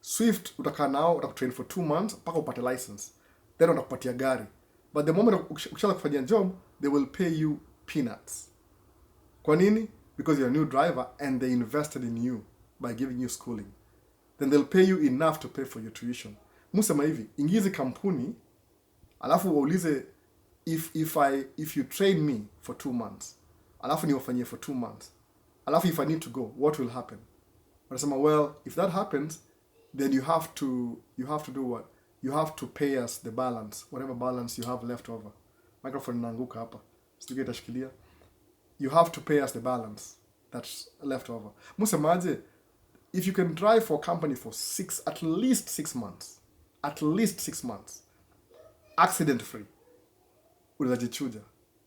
Swift utakaa nao, utakutrain for 2 months mpaka upate license. Then watakupatia gari. But the moment ukishaanza kufanya job, they will pay you peanuts. Kwa nini? Because you're a new driver and they invested in you by giving you schooling. Then they'll pay you enough to pay for your tuition. Musema hivi, ingize kampuni, alafu waulize if you train me for 2 months, alafu niwafanyie for 2 months, alafu if I need to go, what will happen? Wanasema, well, if that happens, then you have to do what? You have to pay us the balance, whatever balance you have left over. Microphone inaanguka hapa. Sijui itashikilia. You have to pay us the balance that's left over. Musemaje, if you can drive for a company for at least 6 months, accident free, unajichuja.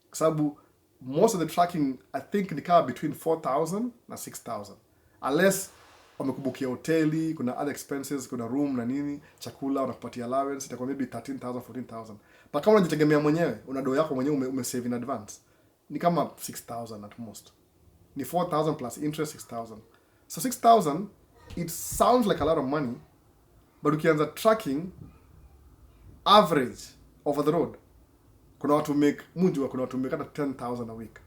Kwa sababu most of the tracking, I think ni kama between 4,000 na 6,000. Unless wamekubukia hoteli, kuna other expenses, kuna room na nini, chakula, wanakupatia allowance, itakuwa maybe 13,000, 14,000. But kama unajitegemea mwenyewe, una doo yako mwenyewe umesave in advance, ni kama 6,000 at most. Ni 4,000 plus interest, 6,000. So 6,000, it sounds like a lot of money, but ukianza tracking average over the road, kuna watu make hata 10,000 a week.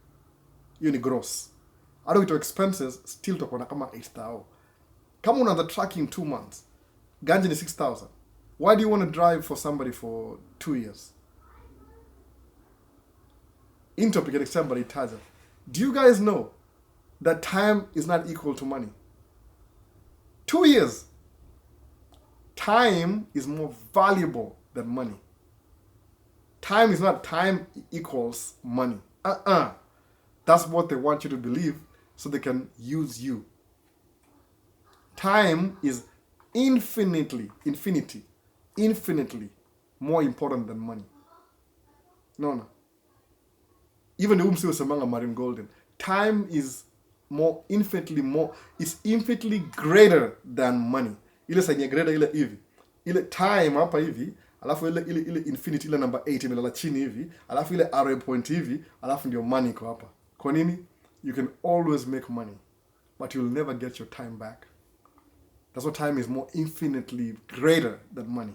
Hiyo ni gross. Hata ukitoa expenses, still utakuwa na kama 8,000. Kama unaanza tracking 2 months, ganji ni 6,000. Why do you want to drive for somebody for 2 years? Topic and somebody itaja. Do you guys know that time is not equal to money? 2 years. Time is more valuable than money. Time equals money. That's what they want you to believe so they can use you. Time is infinitely more important than money. No. Even the umsi usemanga Marine Golden. Time is infinitely greater than money. Ile sanya greater ile hivi. Ile time hapa hivi, alafu ile infinity ile number 8 imelala chini hivi, alafu ile arrow point hivi, alafu ndio money iko hapa. Kwa nini? You can always make money, but you'll never get your time back. That's why time is infinitely greater than money.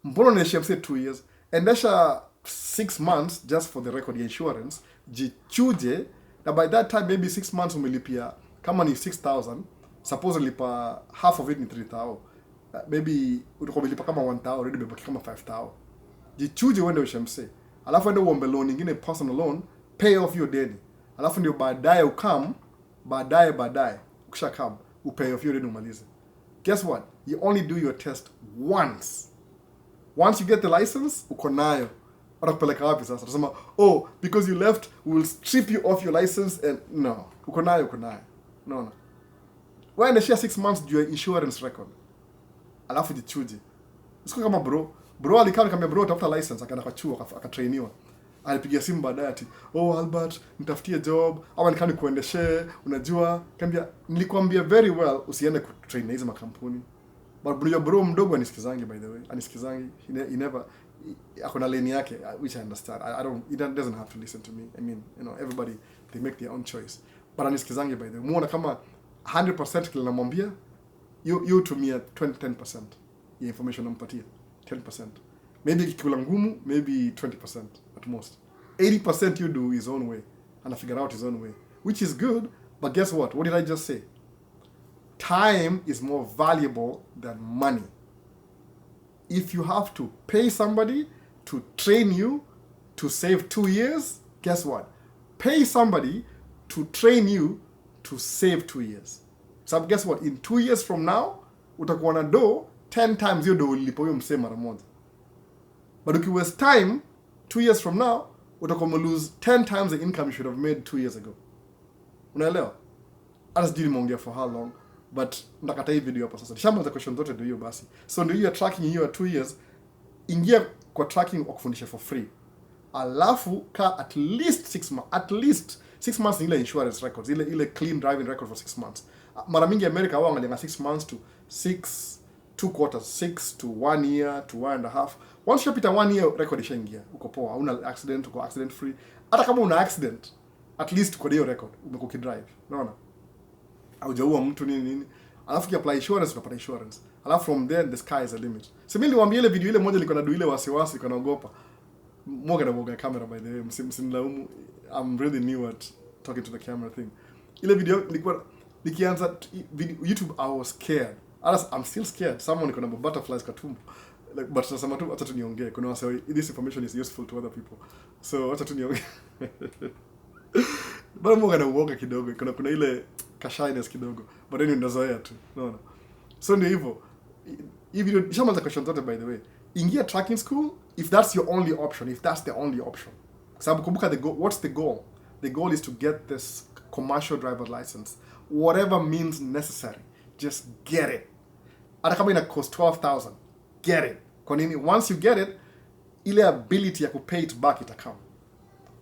Mbona niishia 2 years? Endesha 6 months just for the record insurance, jichuje, na by that time maybe 6 months umelipia kama ni 6,000, suppose lipa half of it ni 3,000, maybe utakuwa umelipa kama 1,000, already umebaki kama 5,000. Jichuje uende ushemse, alafu ende uombe loan nyingine, personal loan, pay off your deni, alafu ndio baadaye ukam, baadaye ukisha come upay off your deni umalize. Guess what? You only do your test once. Once you get the license, uko nayo. Watakupeleka wapi sasa? Utasema, oh, because you left, we will strip you off your license, and no. Uko nayo. No. Why endeshia 6 months juu ya insurance record? Alafu jichuje. Usiku kama bro alikaa nikamwambia bro tafuta license, akaenda kwa chuo akatrainiwa. Alipigia simu baadaye ati, oh Albert, nitafutie job au nikani kuendeshe, unajua? Kambia nilikwambia very well usiende kutrain na hizo makampuni. But bro mdogo anisikizangi, by the way. Anisikizangi. He never akona lane yake, which I understand. I don't, he doesn't have to listen to me. I mean, you know, everybody, they make their own choice. But anisikizangi, by the way. Muona kama 100% kile namwambia, you tumia 10% ya information nampatia. 10%. Maybe kikula ngumu, maybe 20% at most. 80% you do his own way. And I figure out his own way. Which is good, but guess what? What did I just say? Time is more valuable than money. If you have to pay somebody to train you to save 2 years, guess what? Pay somebody to train you to save 2 years. So guess what? In 2 years from now, utakuwa na do 10 times hiyo do ulipo huyo msee mara moja. But if you waste time, 2 years from now, utakuwa lose 10 times the income you should have made 2 years ago. Unaelewa? Hata sijui nimeongea for how long, but ndakata hii video hapa sasa. Nishamaliza question zote ndio hiyo basi. So ndio hiyo tracking hiyo 2 years, ingia kwa tracking wa kufundisha for free. Alafu ka at least 6 months, at least 6 months ile insurance records, ile clean driving record for 6 months. Mara mingi America wao wangalia 6 months to 2 quarters, 6 to 1 year to 1.5. Once you pita 1 year record ishaingia. Uko poa, una accident, uko accident free. Hata kama una accident, at least kwa hiyo record umekuwa drive. Unaona? Haujaua mtu nini. Alafu ki apply insurance unapata insurance. Alafu from there the sky is the limit. So mimi niliwaambia ile video ile moja liko na ile wasiwasi liko naogopa. Moga camera, by the way. Msimlaumu. I'm really new at talking to the camera thing. Ile video nilikuwa nikianza YouTube, I was scared. I'm still scared. Someone iko na butterflies kwa tumbo. Like, but nasema tu acha tu niongee. Kuna wase this information is useful to other people. So acha tu niongee. Bado moga na uoga kidogo. Kuna ile shyness kidogo. But anyway ndazoea tu. Unaona? So ndio hivyo. Hii video shamaliza question zote, by the way. Ingia tracking school if that's your only option, if that's the only option. Sababu kumbuka what's the goal? The goal is to get this commercial driver license. Whatever means necessary. Just get it. Hata kama ina cost 12,000, get it. Kwa nini? Once you get it, ile ability ya kupay it back itakam.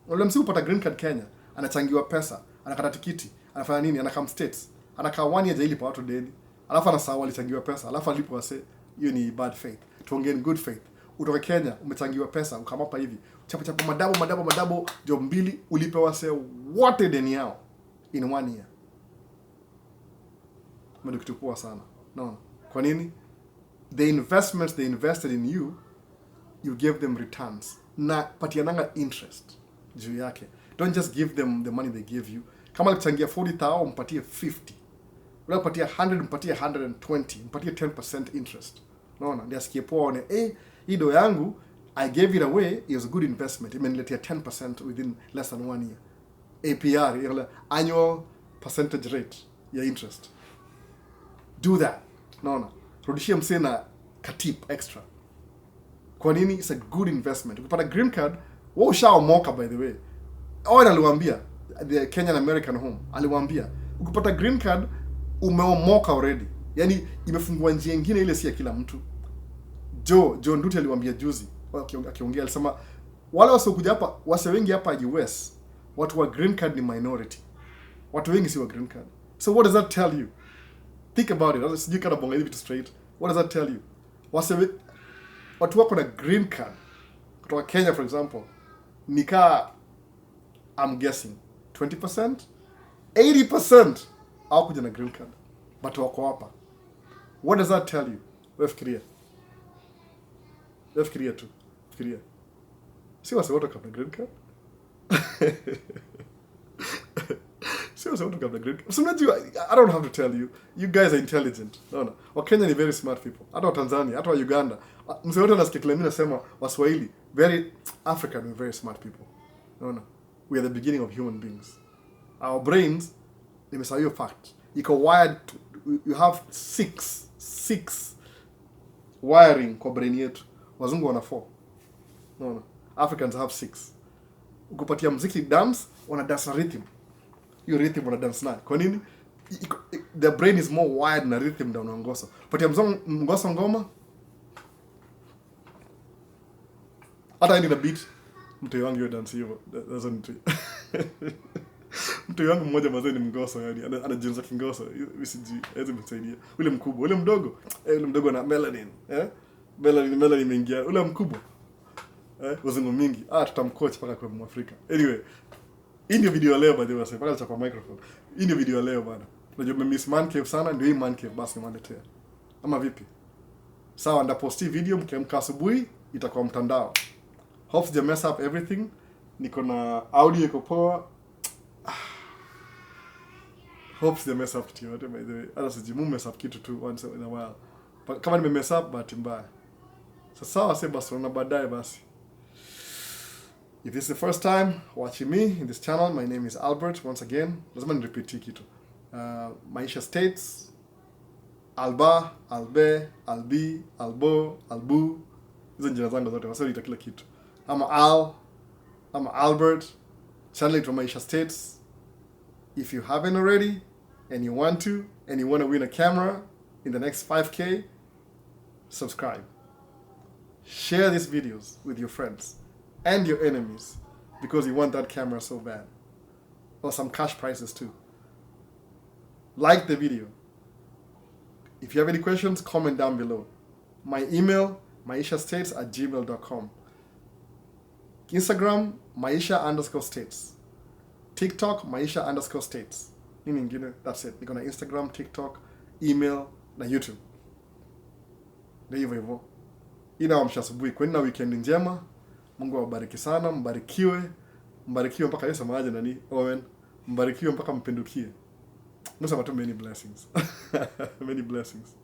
Ule msi upata green card Kenya, anachangiwa pesa, anakata tikiti, anafanya nini, anakam states, anakaa 1 year jaili pa watu deni, alafu anasahau alichangiwa pesa, alafu alipo wase, hiyo ni bad faith. Tuongee good faith. Utoka Kenya, umechangiwa pesa, ukamapa hivi, chapa madabo, job 2, ulipe wase wote deni yao in 1 year. Mado kitu poa sana. No. Kwa nini? The investments they invested in you, you give them returns. Na patiananga interest juu yake. Don't just give them the money they give you. Kama kuchangia 40,000 mpatie 50. Wala mpatie 100, mpatie 120, mpatie 10% interest. Unaona? Ndio asikie poa one, hii do yangu I gave it away, it was a good investment. Imeniletea 10% within less than 1 year. APR, annual percentage rate ya interest. Do that. Naona. Rudishia msee na katip extra. Kwa nini? It's a good investment. Ukipata green card, wao ushaomoka, by the way. Aliwaambia the Kenyan American home. Aliwaambia ukipata green card umeomoka already. Yaani imefungua njia nyingine ile si ya kila mtu. John Nduti aliwaambia juzi akiongea, alisema wale wasiokuja hapa, wase wengi hapa US, watu wa green card ni minority. Watu wengi si wa green card. So what does that tell you? Think about it. Sijui kana bonga hivi straight. What does that tell you? Watu wako na green card kutoka Kenya, for example, nika I'm guessing 20%, 80% au kuja na green card, but wako hapa. What does that tell you? Wewe fikiria tu. Fikiria. Si wase wote kabla green card. Si wase wote kabla green card. So I don't have to tell you. You guys are intelligent. No. Wakenya ni very smart people. Hata wa Tanzania, hata wa Uganda. Mse wote nasikia kile mimi nasema Waswahili, very African and very smart people. No. We are the beginning of human beings. Our brains, nimesahau hiyo fact. Iko wired to, you have six wiring kwa brain yetu. Wazungu wana 4. No. Africans have 6. Ukipatia muziki dance, wana dance na rhythm. Hiyo rhythm wana dance nayo. Kwa nini? The brain is more wired na rhythm than ngoso. Patia ngoso ngoma. Hata indi na beat. Mtu wangu hiyo dance hiyo. That's not mtu wangu mmoja mazee ni mgoso yani anajenza kingoso usiji hizo msaidia ule mkubwa ule mdogo na melanin melanin imeingia ule mkubwa wazungu mingi tutamcoach paka kwa Mwafrika. Anyway, hii ndio video leo by the way, paka chapa microphone. Hii ndio video leo bana. Unajua mimi man cave sana, ndio hii man cave basi nimaletea. Ama vipi? Sawa, ndaposti video mkiamka asubuhi itakuwa mtandao. Hope you mess up everything. Niko na audio iko poa. Hope they mess up kitu yote by the way. Hata sijimu mess up kitu tu once in a while. But kama nime mess up bahati mbaya. Sawa sasa basi na baadaye basi. If this is the first time watching me in this channel, my name is Albert once again. Lazima ni repeat kitu. Maisha States, Alba, Albe, Albi, Albo, Albu. Hizo jina zangu zote wasio ita kila kitu. I'm Albert. Channel from Maisha States. If you haven't already and you want to win a camera in the next 5K, subscribe. Share these videos with your friends and your enemies because you want that camera so bad. Or some cash prizes too. Like the video. If you have any questions, comment down below. My email, maishastates@gmail.com. Instagram, Maisha_states. TikTok, Maisha_states. Nini ingine? That's it. Niko na Instagram, TikTok, email, na YouTube. Ndio hivyo. Inaamsha asubuhi. Kwa nini weekend njema? Mungu awabariki sana, mbarikiwe mpaka Yesu maaje nani? Owen. Mbarikiwe mpaka mpindukie. Nasema tu many blessings. Many blessings.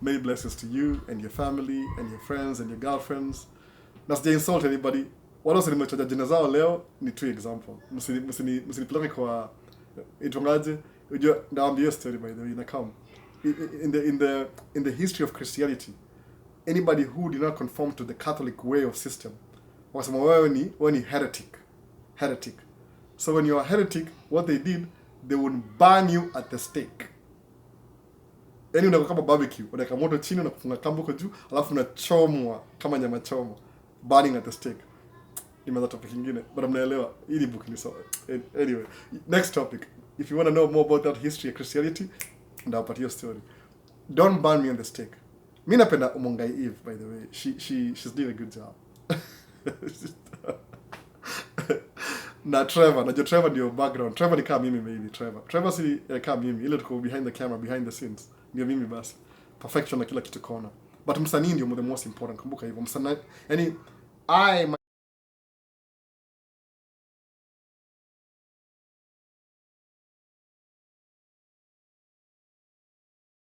Many blessings to you and your family and your friends and your girlfriends. Na sija insult anybody. Wala nimetaja jina zao leo ni two example. Msinipeleke kwa itongaje. Unajua ndaambia story by the way na come. In the history of Christianity, anybody who did not conform to the Catholic way of system wasema wewe ni heretic. So when you are a heretic, what they did, they would burn you at the stake. Yaani unakuwa kama barbecue, unaweka moto chini na kufunga kamba huko juu, alafu unachomwa kama nyama choma, burning at the stake. Nimeanza topic nyingine, but mnaelewa, hii ni book ni sawa. Anyway, next topic. If you want to know more about that history of Christianity, ndawapatia story. Don't burn me on the stake. Mimi napenda Umongai Eve by the way. She's doing a good job. Na Trevor ndio background. Trevor ni kama mimi maybe Trevor si kama mimi. Ile tuko behind the camera, behind the scenes. Ndio mimi basi. Perfection na kila kitu kona. But msanii ndio the most important. Kumbuka hivyo. Msanii, yani